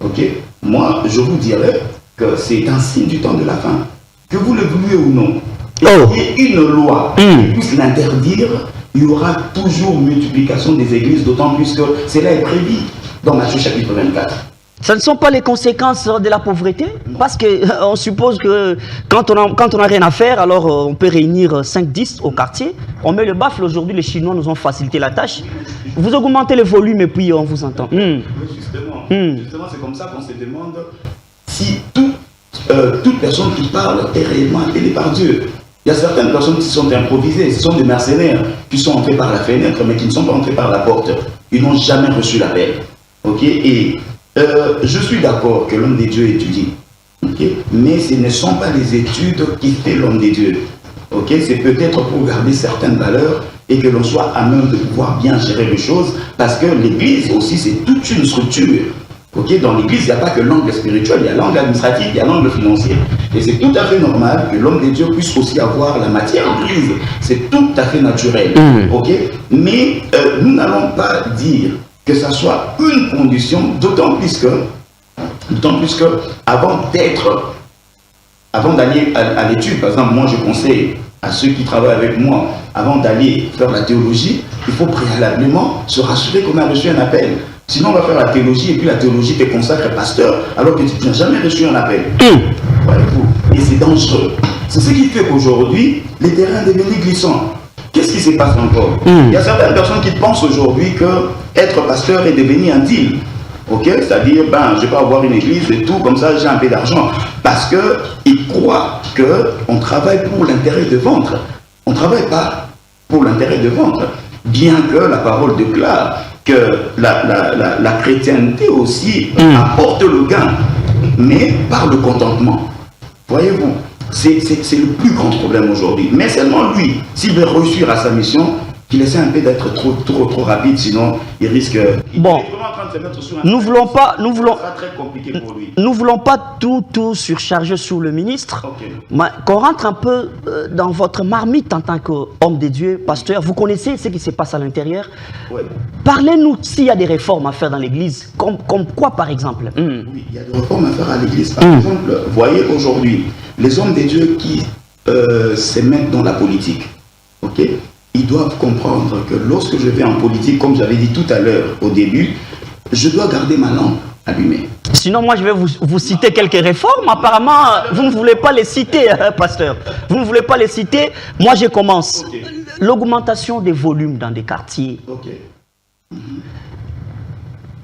ok, moi je vous dirais que c'est un signe du temps de la fin. Que vous le vouliez ou non, il y ait une loi qui puisse l'interdire, il y aura toujours multiplication des églises, d'autant plus que cela est prévu dans Matthieu chapitre 24.
Ce ne sont pas les conséquences de la pauvreté, parce qu'on suppose que quand on n'a rien à faire, alors on peut réunir 5-10 au quartier. On met le baffle. Aujourd'hui, les Chinois nous ont facilité la tâche. Vous augmentez le volume et puis on vous entend.
Justement, Justement, c'est comme ça qu'on se demande si toute personne qui parle est réellement appelée par Dieu. Il y a certaines personnes qui sont improvisées, ce sont des mercenaires qui sont entrés par la fenêtre, mais qui ne sont pas entrés par la porte. Ils n'ont jamais reçu l'appel. Et je suis d'accord que l'homme des dieux étudie. Mais ce ne sont pas les études qui fait l'homme des dieux. C'est peut-être pour garder certaines valeurs et que l'on soit à même de pouvoir bien gérer les choses, parce que l'Église aussi, c'est toute une structure. Dans l'Église, il n'y a pas que l'angle spirituel, il y a l'angle administratif, il y a l'angle financier. Et c'est tout à fait normal que l'homme des dieux puisse aussi avoir la matière grise. C'est tout à fait naturel. Mais nous n'allons pas dire que ça soit une condition, d'autant plus que avant d'aller à l'étude, par exemple, moi je conseille à ceux qui travaillent avec moi, avant d'aller faire la théologie, il faut préalablement se rassurer qu'on a reçu un appel. Sinon, on va faire la théologie et puis la théologie te consacre pasteur alors que tu n'as jamais reçu un appel. Et c'est dangereux. C'est ce qui fait qu'aujourd'hui, les terrains deviennent glissants. Qu'est-ce qui se passe encore? Il y a certaines personnes qui pensent aujourd'hui que être pasteur est devenu un deal. C'est-à-dire, je vais pas avoir une église et tout, comme ça j'ai un peu d'argent. Parce qu'ils croient qu'on travaille pour l'intérêt de vendre. On ne travaille pas pour l'intérêt de vendre. Bien que la parole déclare que la chrétienté aussi apporte le gain, mais par le contentement. Voyez-vous, c'est le plus grand problème aujourd'hui. Mais seulement lui, s'il veut réussir à sa mission, qu'il essaie un peu d'être trop rapide, sinon il risque.
Bon, nous voulons pas, nous voulons pas tout surcharger sur le ministre. Mais qu'on rentre un peu dans votre marmite en tant qu'homme de Dieu, pasteur. Vous connaissez ce qui se passe à l'intérieur. Parlez-nous s'il y a des réformes à faire dans l'Église, comme quoi par exemple.
Oui, il y a des réformes à faire à l'Église. Par exemple, voyez aujourd'hui les hommes de Dieu qui se mettent dans la politique. Ils doivent comprendre que lorsque je vais en politique, comme j'avais dit tout à l'heure au début, je dois garder ma langue allumée.
Sinon, moi, je vais vous citer quelques réformes. Apparemment, vous ne voulez pas les citer, pasteur. Vous ne voulez pas les citer. Moi, je commence. L'augmentation des volumes dans des quartiers.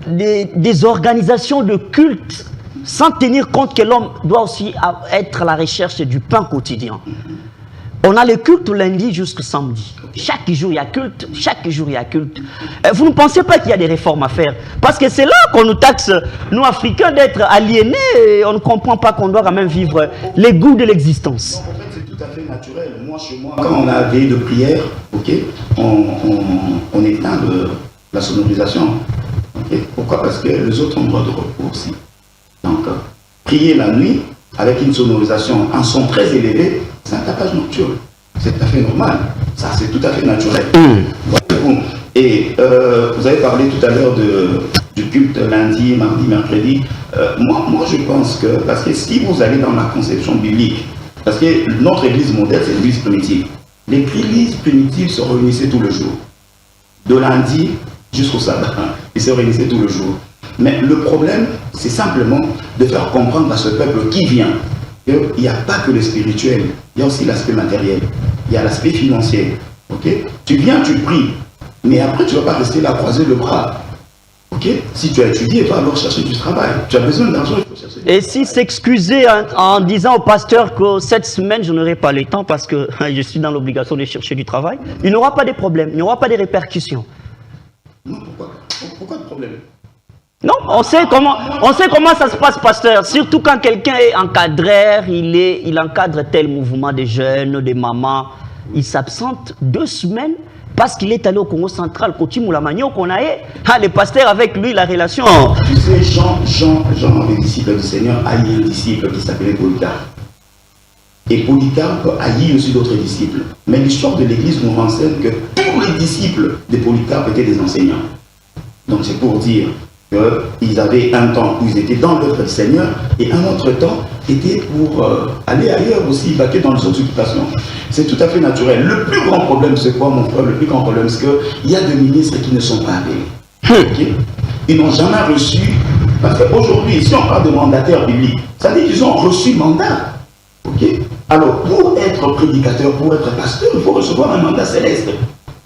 Des organisations de culte, sans tenir compte que l'homme doit aussi être à la recherche du pain quotidien. On a le culte lundi jusqu'au samedi. Chaque jour, il y a culte. Chaque jour, il y a culte. Vous ne pensez pas qu'il y a des réformes à faire? Parce que c'est là qu'on nous taxe, nous, Africains, d'être aliénés. Et on ne comprend pas qu'on doit quand même vivre les goûts de l'existence.
En fait, c'est tout à fait naturel. Moi, chez moi, quand on a veillé de prière, on éteint la sonorisation. Pourquoi? Parce que les autres ont droit de repos aussi. Donc, prier la nuit avec une sonorisation, un son très élevé, c'est un tapage nocturne. C'est tout à fait normal. Ça, c'est tout à fait naturel. Et vous avez parlé tout à l'heure du culte lundi, mardi, mercredi. Moi, je pense que, parce que si vous allez dans la conception biblique, parce que notre église moderne, c'est l'église primitive. L'église primitive se réunissait tous les jours. De lundi jusqu'au sabbat. Ils se réunissaient tous les jours. Mais le problème, c'est simplement de faire comprendre à ce peuple qui vient qu'il n'y a pas que le spirituel, il y a aussi l'aspect matériel, il y a l'aspect financier. Tu viens, tu pries, mais après tu ne vas pas rester là croiser le bras. Si tu as étudié, va alors chercher du travail. Tu as besoin d'argent, il faut chercher.
Et si s'excuser en disant au pasteur que cette semaine je n'aurai pas le temps parce que je suis dans l'obligation de chercher du travail, il n'y aura pas de problème, il n'y aura pas de répercussions.
Non, pourquoi de problème?
Non, on sait comment ça se passe, pasteur. Surtout quand quelqu'un est encadreur, il encadre tel mouvement de jeunes, de mamans. Il s'absente 2 semaines parce qu'il est allé au Congo central, le pasteur avec lui, la relation.
Tu sais, Jean, le disciple du Seigneur, haït un disciple qui s'appelait Polycarpe. Et Polycarpe haït aussi d'autres disciples. Mais l'histoire de l'Église nous renseigne que tous les disciples de Polycarpe étaient des enseignants. Donc c'est pour dire qu'ils avaient un temps où ils étaient dans l'œuvre du Seigneur et un autre temps était pour aller ailleurs aussi, vaquer dans les autres occupations. C'est tout à fait naturel. Le plus grand problème, c'est quoi, mon frère? Le plus grand problème, c'est qu'il y a des ministres qui ne sont pas appelés. Ils n'ont jamais reçu, parce qu'aujourd'hui, si on parle de mandataires bibliques, ça veut dire qu'ils ont reçu mandat. Alors, pour être prédicateur, pour être pasteur, il faut recevoir un mandat céleste.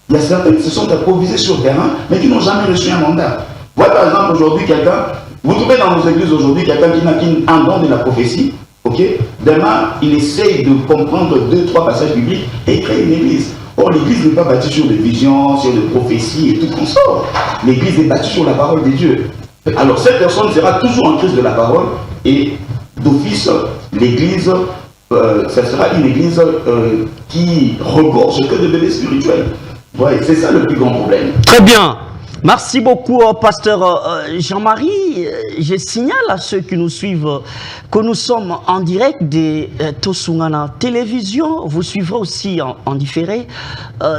Il y a certains qui se sont improvisés sur le terrain, mais qui n'ont jamais reçu un mandat. Voilà, par exemple, aujourd'hui, quelqu'un, Vous trouvez dans nos églises aujourd'hui quelqu'un qui n'a un don de la prophétie, ok? Demain, il essaye de comprendre 2-3 passages bibliques et créer une église. Or, l'église n'est pas bâtie sur des visions, sur des prophéties et tout consort. L'église est bâtie sur la parole de Dieu. Alors, cette personne sera toujours en crise de la parole et d'office, l'église, ça sera une église qui regorge que de bébés spirituels. Ouais, c'est ça le plus grand problème.
Très bien. Merci beaucoup, pasteur Jean-Marie. Je signale à ceux qui nous suivent que nous sommes en direct de Tosungana Télévision. Vous suivrez aussi en différé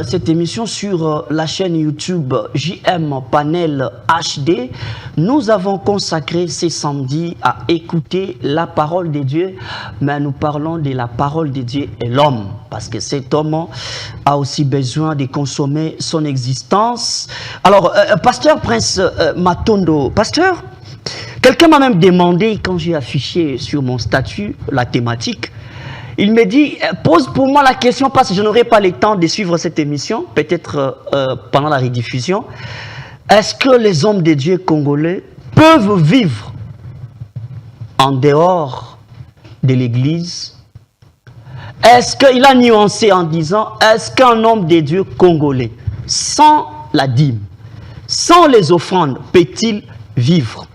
cette émission sur la chaîne YouTube JM Panel HD. Nous avons consacré ces samedis à écouter la parole de Dieu, mais nous parlons de la parole de Dieu et l'homme, parce que cet homme a aussi besoin de consommer son existence. Alors, pasteur Prince Matondo, pasteur, quelqu'un m'a même demandé, quand j'ai affiché sur mon statut la thématique, il me dit, pose pour moi la question, parce que je n'aurai pas le temps de suivre cette émission, peut-être pendant la rediffusion. Est-ce que les hommes de Dieu congolais peuvent vivre en dehors de l'église? Est-ce qu'il a nuancé en disant, est-ce qu'un homme de Dieu congolais, sans la dîme, sans les offrandes, peut-il vivre?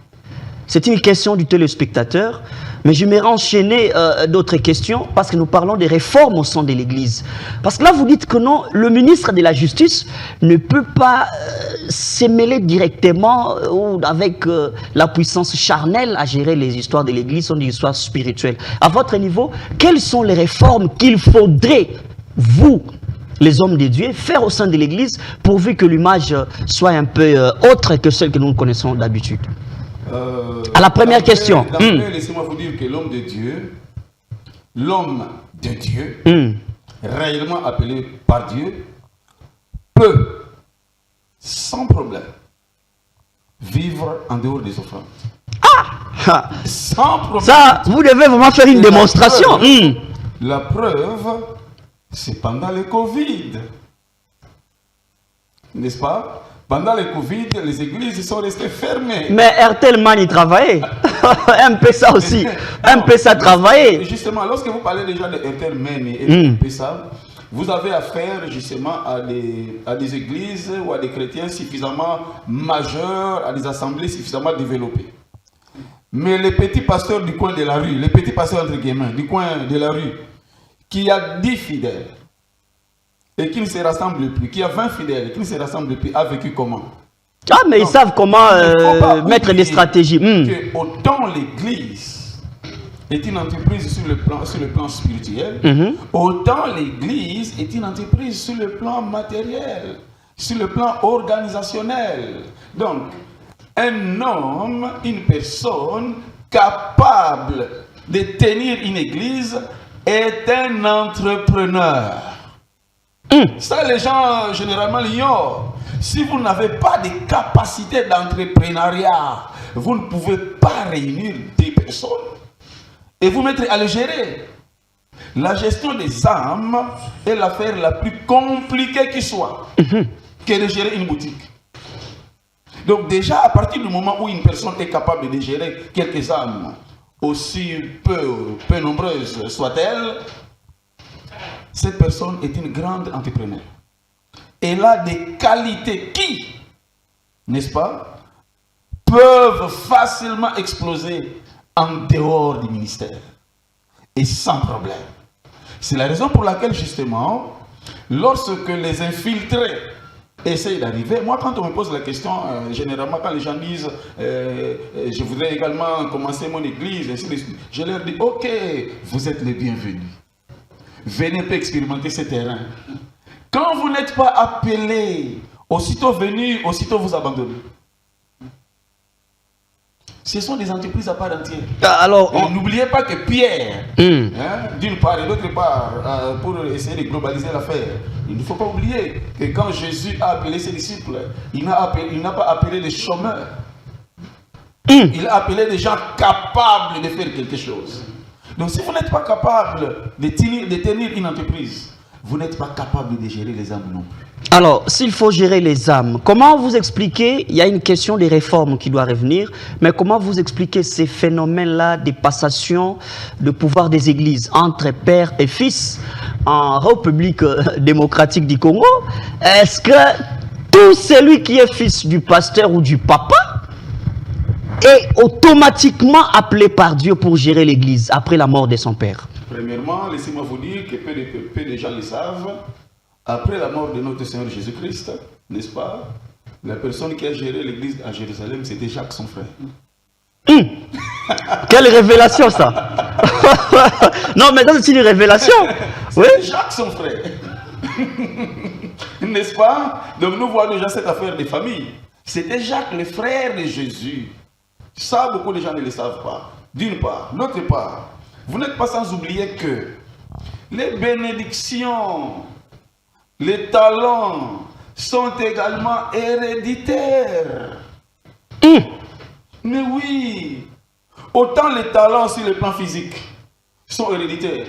C'est une question du téléspectateur, mais je m'aimerais enchaîner d'autres questions parce que nous parlons des réformes au sein de l'Église. Parce que là, vous dites que non, le ministre de la Justice ne peut pas se mêler directement ou avec la puissance charnelle à gérer les histoires de l'Église, ce sont des histoires spirituelles. À votre niveau, quelles sont les réformes qu'il faudrait, vous, les hommes de Dieu, faire au sein de l'Église pourvu que l'image soit un peu autre que celle que nous connaissons d'habitude? À la première question.
Laissez-moi vous dire que l'homme de Dieu, réellement appelé par Dieu, peut, sans problème, vivre en dehors des offrandes.
Ah!
Sans problème.
Ça, vous devez vraiment faire une démonstration.
La preuve, c'est pendant le Covid. N'est-ce pas? Pendant le Covid, les églises sont restées fermées.
Mais RTL Man, il travaillait. Un peu ça aussi. Un peu ça travaillait.
Justement, lorsque vous parlez déjà de RTL Man et un peu ça, vous avez affaire justement à des églises ou à des chrétiens suffisamment majeurs, à des assemblées suffisamment développées. Mais les petits pasteurs du coin de la rue, les petits pasteurs entre guillemets, du coin de la rue, qui a 10 fidèles, et qui ne se rassemble plus, qui a 20 fidèles, qui ne se rassemble plus, a vécu comment?
Ah, mais donc, ils savent comment mettre des stratégies.
Que autant l'Église est une entreprise sur le plan spirituel, autant l'Église est une entreprise sur le plan matériel, sur le plan organisationnel. Donc, un homme, une personne capable de tenir une Église est un entrepreneur. Ça, les gens généralement l'ignorent. Si vous n'avez pas de capacité d'entrepreneuriat, vous ne pouvez pas réunir des personnes et vous mettre à le gérer. La gestion des âmes est l'affaire la plus compliquée qui soit que de gérer une boutique. Donc déjà, à partir du moment où une personne est capable de gérer quelques âmes, aussi peu nombreuses soient-elles, cette personne est une grande entrepreneur. Elle a des qualités qui, n'est-ce pas, peuvent facilement exploser en dehors du ministère. Et sans problème. C'est la raison pour laquelle, justement, lorsque les infiltrés essayent d'arriver, moi, quand on me pose la question, généralement, quand les gens disent je voudrais également commencer mon église, je leur dis ok, vous êtes les bienvenus. Venez pas expérimenter ce terrain. Quand vous n'êtes pas appelé, aussitôt venu, aussitôt vous abandonnez. Ce sont des entreprises à part entière.
Alors,
n'oubliez pas que Pierre, d'une part et d'autre part, pour essayer de globaliser l'affaire, il ne faut pas oublier que quand Jésus a appelé ses disciples, il n'a pas appelé des chômeurs. Il a appelé des gens capables de faire quelque chose. Donc si vous n'êtes pas capable de tenir une entreprise, vous n'êtes pas capable de gérer les âmes non plus.
Alors, s'il faut gérer les âmes, comment vous expliquez, il y a une question des réformes qui doit revenir, mais comment vous expliquez ces phénomènes-là des passations de pouvoir des églises entre père et fils en République démocratique du Congo? Est-ce que tout celui qui est fils du pasteur ou du papa est automatiquement appelé par Dieu pour gérer l'église après la mort de son père?
Premièrement, laissez-moi vous dire que peu de gens le savent. Après la mort de notre Seigneur Jésus-Christ, n'est-ce pas, la personne qui a géré l'église à Jérusalem, c'était Jacques, son frère.
Quelle révélation ça! Non, mais c'est une révélation. Oui.
Jacques, son frère. N'est-ce pas? Donc nous voyons déjà cette affaire de famille. C'était Jacques, le frère de Jésus. Ça, beaucoup de gens ne le savent pas. D'une part. D'autre part, vous n'êtes pas sans oublier que les bénédictions, les talents sont également héréditaires. Mais oui, autant les talents sur le plan physique sont héréditaires.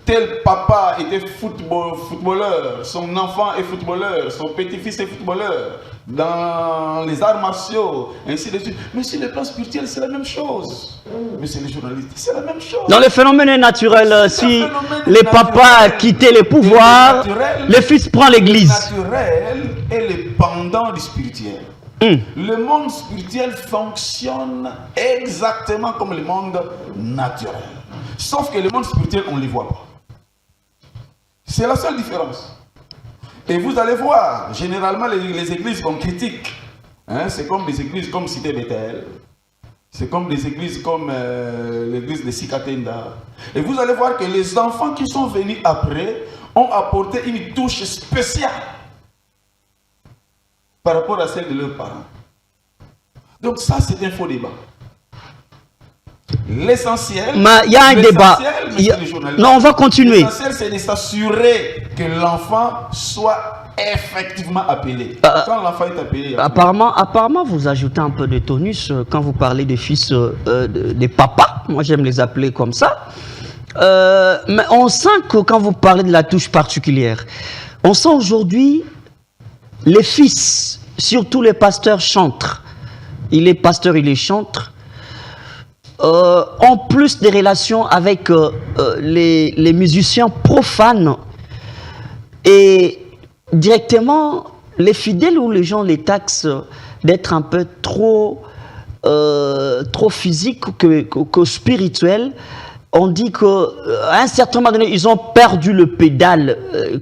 Tel papa était footballeur, son enfant est footballeur, son petit-fils est footballeur, dans les arts martiaux, ainsi de suite. Mais sur le plan spirituel, c'est la même chose. Monsieur les journalistes, c'est la même chose.
Dans le phénomène naturel, si les papas quittaient les pouvoirs, les fils prennent l'église.
Le naturel est le pendant du spirituel. Le monde spirituel fonctionne exactement comme le monde naturel. Sauf que le monde spirituel, on ne les voit pas. C'est la seule différence. Et vous allez voir, généralement, les églises qu'on critique, hein, c'est comme des églises comme Cité Bethel, c'est comme des églises comme l'église de Sikatenda. Et vous allez voir que les enfants qui sont venus après ont apporté une touche spéciale par rapport à celle de leurs parents. Donc ça, c'est un faux débat. L'essentiel,
il y a un débat. Non, on va continuer.
L'essentiel, c'est de s'assurer que l'enfant soit effectivement appelé. Quand l'enfant est appelé...
Apparemment, vous ajoutez un peu de tonus quand vous parlez des fils des papas. Moi, j'aime les appeler comme ça. Mais on sent que quand vous parlez de la touche particulière, on sent aujourd'hui les fils, surtout les pasteurs chantres. Il est pasteur, il est chantre. Ont plus de relations avec les musiciens profanes et directement les fidèles où les gens les taxent d'être un peu trop physique que spirituel. On dit qu'à un certain moment donné, ils ont perdu le pédale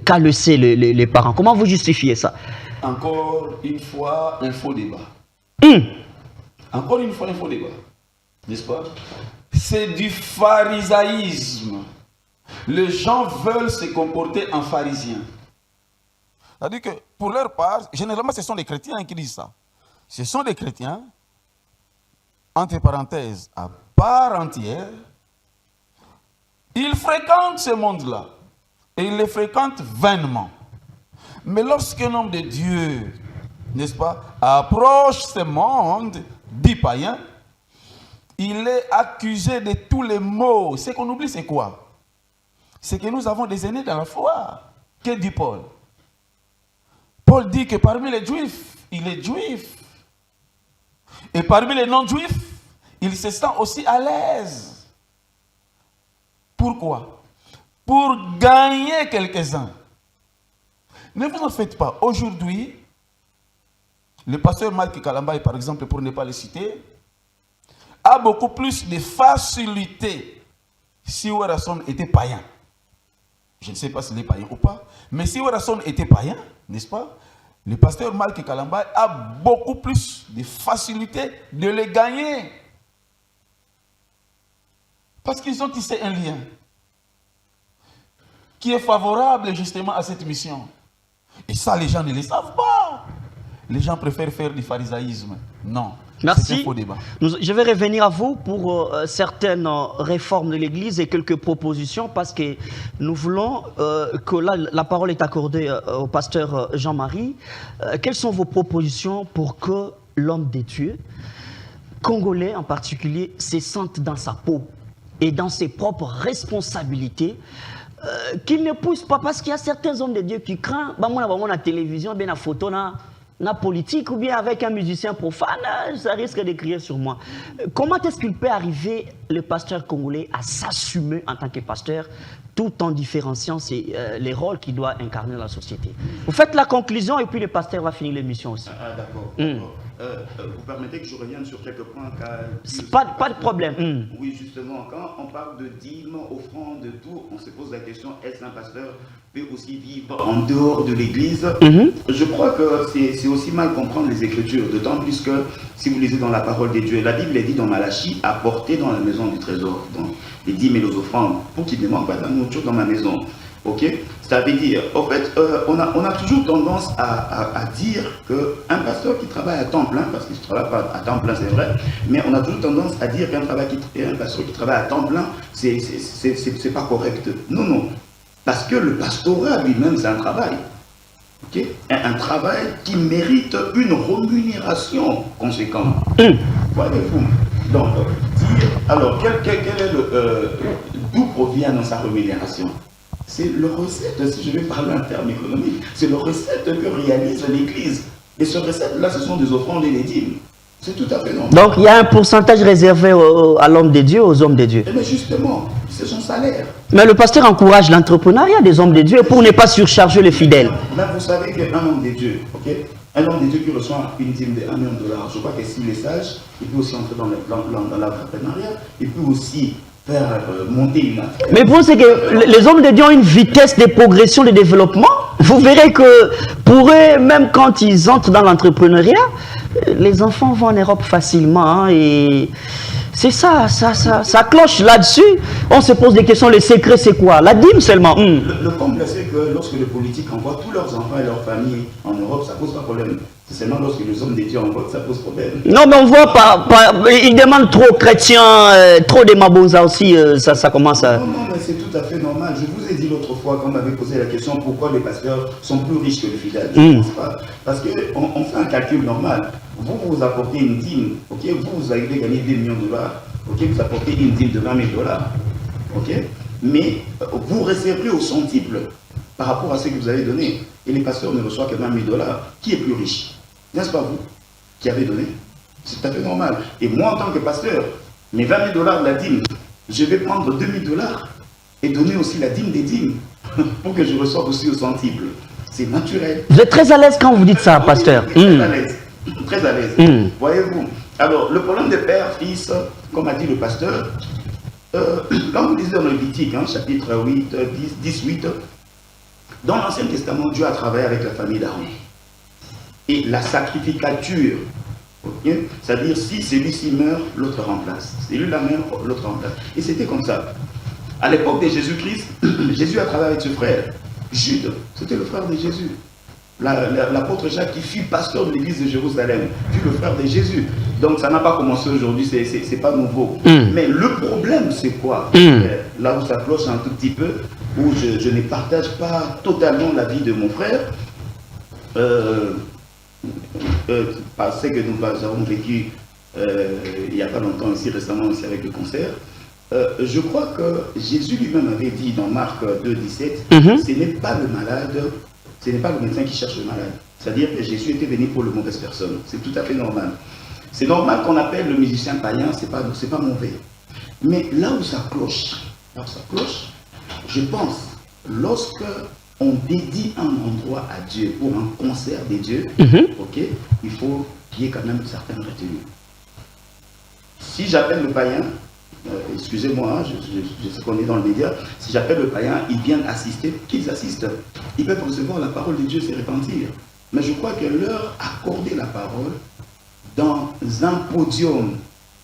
qu'a laissé les parents. Comment vous justifiez ça?
Encore une fois, un faux débat. Encore une fois, un faux débat. N'est-ce pas? C'est du pharisaïsme. Les gens veulent se comporter en pharisiens. C'est-à-dire que pour leur part, généralement ce sont les chrétiens qui disent ça. Ce sont des chrétiens, entre parenthèses, à part entière. Ils fréquentent ce monde-là. Et ils le fréquentent vainement. Mais lorsqu'un homme de Dieu, n'est-ce pas, approche ce monde dit païen, il est accusé de tous les maux. Ce qu'on oublie, c'est quoi? C'est que nous avons des aînés dans la foi. Que dit Paul? Paul dit que parmi les juifs, il est juif. Et parmi les non-juifs, il se sent aussi à l'aise. Pourquoi? Pour gagner quelques-uns. Ne vous en faites pas. Aujourd'hui, le pasteur Marc Kalambaye, par exemple, pour ne pas le citer, a beaucoup plus de facilité si Werason était païen. Je ne sais pas s'il est païen ou pas, mais si Werason était païen, n'est-ce pas, le pasteur Marc Kalambaye a beaucoup plus de facilité de les gagner. Parce qu'ils ont tissé un lien qui est favorable justement à cette mission. Et ça, les gens ne le savent pas. Les gens préfèrent faire du pharisaïsme. Non.
Merci.
C'est un faux débat.
Je vais revenir à vous pour certaines réformes de l'Église et quelques propositions parce que nous voulons que là, la parole est accordée au pasteur Jean-Marie. Quelles sont vos propositions pour que l'homme de Dieu, congolais en particulier, se sente dans sa peau? et dans ses propres responsabilités, qu'il ne pousse pas, parce qu'il y a certains hommes de Dieu qui craignent, la télévision, bien la photo, la politique, ou bien avec un musicien profane, ça risque de crier sur moi. Comment est-ce qu'il peut arriver, le pasteur congolais, à s'assumer en tant que pasteur, tout en différenciant les rôles qu'il doit incarner dans la société? Vous faites la conclusion et puis le pasteur va finir l'émission aussi.
Ah, d'accord. Vous permettez que je revienne sur quelques points
Pas de problème.
Oui, justement, quand on parle de dîmes, offrandes, de tout, on se pose la question, est-ce qu'un pasteur peut aussi vivre en dehors de l'église? Je crois que c'est aussi mal comprendre les Écritures, d'autant plus que si vous lisez dans la parole de Dieu, la Bible est dit dans Malachie, apportez dans la maison du trésor, donc les dîmes et les offrandes, pour qu'il ne manque pas de la nourriture dans ma maison. Ok, ça veut dire, en fait, on a toujours tendance à dire qu'un pasteur qui travaille à temps plein, parce qu'il ne travaille pas à temps plein, c'est vrai, mais on a toujours tendance à dire qu'un pasteur qui travaille à temps plein, c'est pas correct. Non, non, parce que le pastorat lui-même, c'est un travail. Okay? Un travail qui mérite une rémunération conséquente. Voyez-vous? Donc, alors, quel est d'où provient dans sa rémunération? C'est le recette, si je vais parler en termes économiques, c'est le recette que réalise l'Église. Et ce recette-là, ce sont des offrandes et des dîmes. C'est tout à fait normal.
Donc, il y a un pourcentage réservé à l'homme de Dieu, aux hommes de Dieu.
Eh bien, justement, c'est son salaire.
Mais le pasteur encourage l'entrepreneuriat des hommes de Dieu pour ne pas surcharger les fidèles.
Là, vous savez qu'un homme de Dieu, ok, un homme de Dieu qui reçoit une dîme de $1 million, je crois que s'il est sage, il peut aussi entrer dans l'entrepreneuriat, il peut aussi faire monter une affaire.
Mais vous pensez que les hommes de Dieu ont une vitesse de progression, de développement? Vous verrez que pour eux, même quand ils entrent dans l'entrepreneuriat, les enfants vont en Europe facilement. Et c'est ça cloche là-dessus. On se pose des questions, le secret c'est quoi? La dîme seulement.
Le comble, c'est que lorsque les politiques envoient tous leurs enfants et leurs familles en Europe, ça pose pas problème. C'est seulement lorsque les hommes de Dieu envoient que ça pose problème.
Non, mais on voit pas ils demandent trop chrétiens, trop de mabonza aussi, ça commence à...
Non, mais c'est tout à fait normal. Je vous ai dit l'autre fois, quand on m'avait posé la question, pourquoi les pasteurs sont plus riches que les fidèles. Je ne pense pas. Parce qu'on fait un calcul normal. Vous apportez une dîme, ok, vous avez gagné $2 millions, ok, vous apportez une dîme de $20 000, ok, mais vous recevrez au centuple par rapport à ce que vous avez donné. Et les pasteurs ne reçoivent que $20 000. Qui est plus riche? N'est-ce pas vous qui avez donné? C'est tout à fait normal. Et moi, en tant que pasteur, mes $20 000 de la dîme, je vais prendre $2 000 et donner aussi la dîme des dîmes pour que je reçoive aussi au centuple. C'est naturel.
Vous êtes très à l'aise quand vous dites ça, pasteur.
Très à l'aise. Très à l'aise. Voyez-vous. Alors, le problème de père, fils, comme a dit le pasteur, quand vous lisez dans le Lévitique, chapitre 8, 18, dans l'Ancien Testament, Dieu a travaillé avec la famille d'Aaron. Et la sacrificature, okay, c'est-à-dire si celui-ci meurt, l'autre remplace. Celui-là meurt, l'autre remplace. Et c'était comme ça. À l'époque de Jésus-Christ, Jésus a travaillé avec ce frère. Jude, c'était le frère de Jésus. L'apôtre Jacques qui fut pasteur de l'église de Jérusalem, fut le frère de Jésus. Donc ça n'a pas commencé aujourd'hui, c'est pas nouveau. Mais le problème c'est quoi? Là où ça cloche un tout petit peu, où je ne partage pas totalement l'avis de mon frère, parce que nous avons vécu il n'y a pas longtemps ici, récemment aussi avec le concert. Je crois que Jésus lui-même avait dit dans Marc 2,17, ce n'est pas le malade, ce n'est pas le médecin qui cherche le malade. C'est-à-dire que Jésus était venu pour les mauvaises personnes. C'est tout à fait normal. C'est normal qu'on appelle le musicien païen, c'est pas mauvais. Mais là où ça cloche, je pense, lorsque on dédie un endroit à Dieu pour un concert des dieux, ok, il faut qu'il y ait quand même certaines retenues. Si j'appelle le païen, excusez-moi, je sais qu'on est dans le média, si j'appelle le païen, ils viennent assister, qu'ils assistent. Ils peuvent recevoir la parole de Dieu, se repentir. Mais je crois que leur accorder la parole dans un podium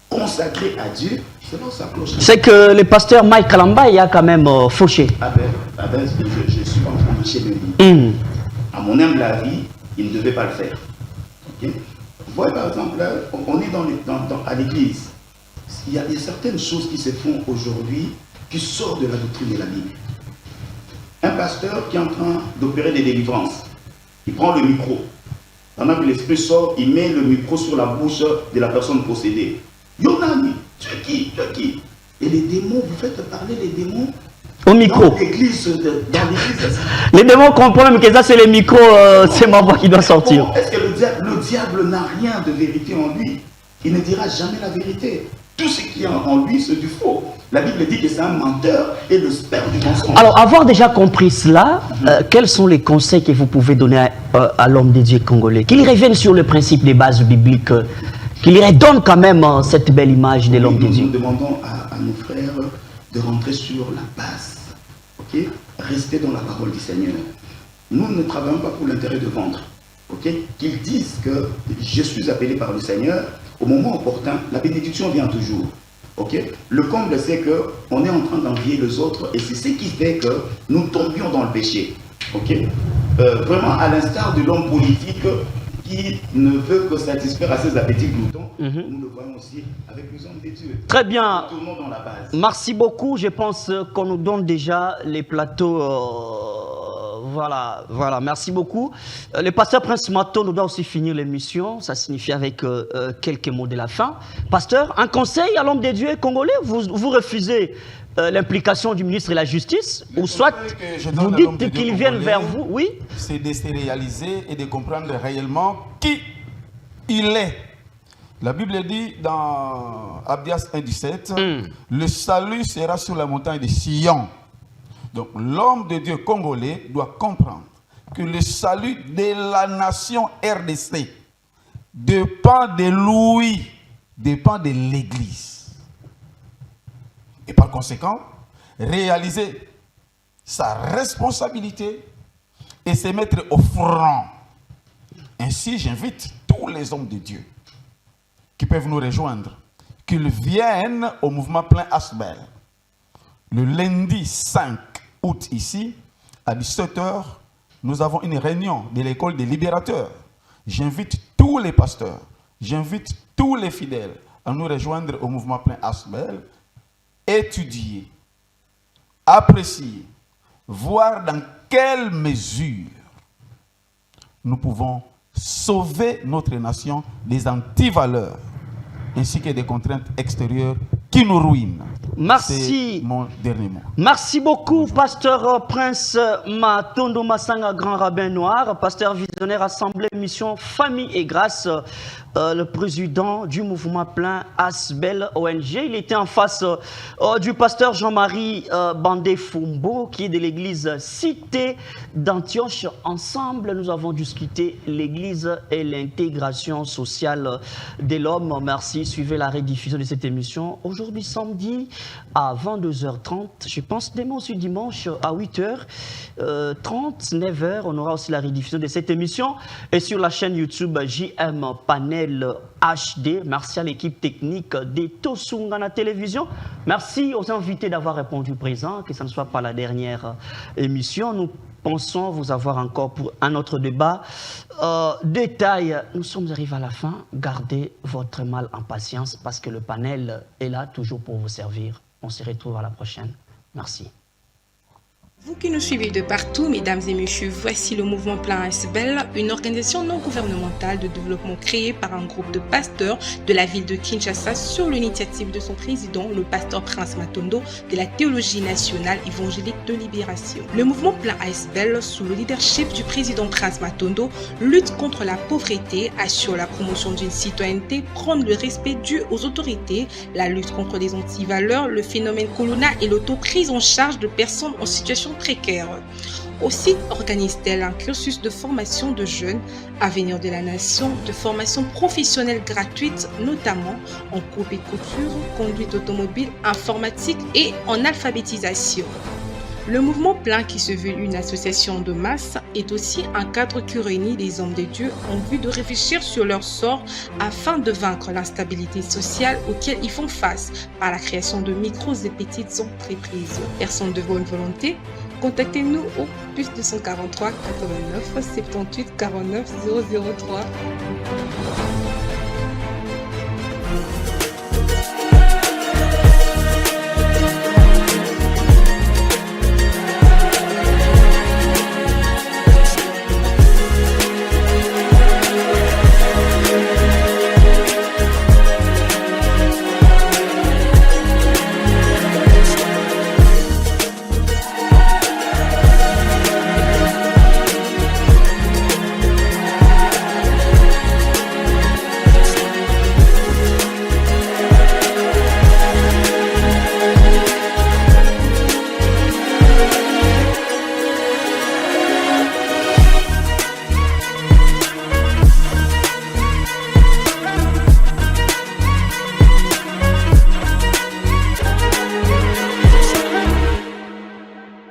consacré à Dieu, c'est là où ça cloche.
C'est que le pasteur Mike Kalamba il a quand même fauché.
Je suis pas en train de marcher de lui. À mon humble avis, il ne devait pas le faire. Okay? Vous voyez par exemple, là, on est à l'église. Il y a certaines choses qui se font aujourd'hui qui sortent de la doctrine de la Bible. Un pasteur qui est en train d'opérer des délivrances, il prend le micro. Pendant que l'esprit sort, il met le micro sur la bouche de la personne possédée. Yonani, tu es qui? Et les démons, vous faites parler les démons
au micro.
Dans l'église.
Les démons comprennent que ça c'est les micros, c'est ma voix qui doit sortir.
Est-ce que le diable n'a rien de vérité en lui? Il ne dira jamais la vérité. Tout ce qui est en lui, c'est du faux. La Bible dit que c'est un menteur et le père du mensonge.
Alors, avoir déjà compris cela, quels sont les conseils que vous pouvez donner à l'homme de Dieu congolais? Qu'il revienne sur le principe des bases bibliques, qu'il redonne quand même cette belle image de l'homme de Dieu.
Nous demandons à nos frères de rentrer sur la base. Ok? Rester dans la parole du Seigneur. Nous ne travaillons pas pour l'intérêt de vendre. Ok? Qu'ils disent que je suis appelé par le Seigneur. Au moment opportun, la bénédiction vient toujours. Okay? Le comble, c'est qu'on est en train d'envier les autres et c'est ce qui fait que nous tombions dans le péché. Okay? Vraiment, à l'instar de l'homme politique qui ne veut que satisfaire à ses appétits gloutons, nous le voyons aussi avec les hommes de Dieu.
Très bien.
Tout le monde dans la base.
Merci beaucoup. Je pense qu'on nous donne déjà les plateaux. Voilà, merci beaucoup. Le pasteur Prince Mato nous doit aussi finir l'émission. Ça signifie avec quelques mots de la fin. Pasteur, un conseil à l'homme de Dieu congolais? Vous refusez l'implication du ministre de la Justice, ou soit vous dites qu'il vienne vers vous, oui?
C'est de se réaliser et de comprendre réellement qui il est. La Bible dit dans Abdias 1,17, le salut sera sur la montagne de Sion. Donc l'homme de Dieu congolais doit comprendre que le salut de la nation RDC dépend de lui, dépend de l'Église. Et par conséquent, réaliser sa responsabilité et se mettre au front. Ainsi, j'invite tous les hommes de Dieu qui peuvent nous rejoindre, qu'ils viennent au mouvement plein Asbel. Le lundi 5 août ici, à 17 h, nous avons une réunion de l'école des libérateurs. J'invite tous les pasteurs, j'invite tous les fidèles à nous rejoindre au mouvement plein Asbel, étudier, apprécier, voir dans quelle mesure nous pouvons sauver notre nation des antivaleurs ainsi que des contraintes extérieures qui nous ruinent.
Merci.
C'est mon dernier mot.
Merci beaucoup, pasteur Prince Matondo Massanga, grand rabbin noir, pasteur visionnaire Assemblée, mission, famille et grâce, le président du mouvement plein Asbel ONG. Il était en face du pasteur Jean-Marie Bandé Fumbo, qui est de l'église Cité d'Antioche. Ensemble, nous avons discuté l'église et l'intégration sociale de l'homme. Merci. Suivez la rediffusion de cette émission aujourd'hui samedi à 22h30. Je pense demain aussi dimanche à 8h30, 9h. On aura aussi la rediffusion de cette émission et sur la chaîne YouTube JM Panel HD. Merci à l'équipe technique de Tosungana Télévision. Merci aux invités d'avoir répondu présent, que ce ne soit pas la dernière émission. Nous pensons vous avoir encore pour un autre débat. Détail, nous sommes arrivés à la fin. Gardez votre mal en patience parce que le panel est là toujours pour vous servir. On se retrouve à la prochaine. Merci.
Vous qui nous suivez de partout, mesdames et messieurs, voici le mouvement Plein Asbel, une organisation non gouvernementale de développement créée par un groupe de pasteurs de la ville de Kinshasa sur l'initiative de son président, le pasteur Prince Matondo, de la théologie nationale évangélique de libération. Le mouvement Plein Asbel, sous le leadership du président Prince Matondo, lutte contre la pauvreté, assure la promotion d'une citoyenneté, prône le respect dû aux autorités, la lutte contre les antivaleurs, le phénomène Colonna et l'auto-prise en charge de personnes en situation précaire. Aussi organise-t-elle un cursus de formation de jeunes, Avenir de la Nation, de formation professionnelle gratuite, notamment en coupe et couture, conduite automobile, informatique et en alphabétisation. Le mouvement Plein, qui se veut une association de masse, est aussi un cadre qui réunit les hommes de Dieu en vue de réfléchir sur leur sort afin de vaincre l'instabilité sociale auquel ils font face par la création de micros et petites entreprises. Personne de bonne volonté, contactez-nous au plus 243 89 78 49 003.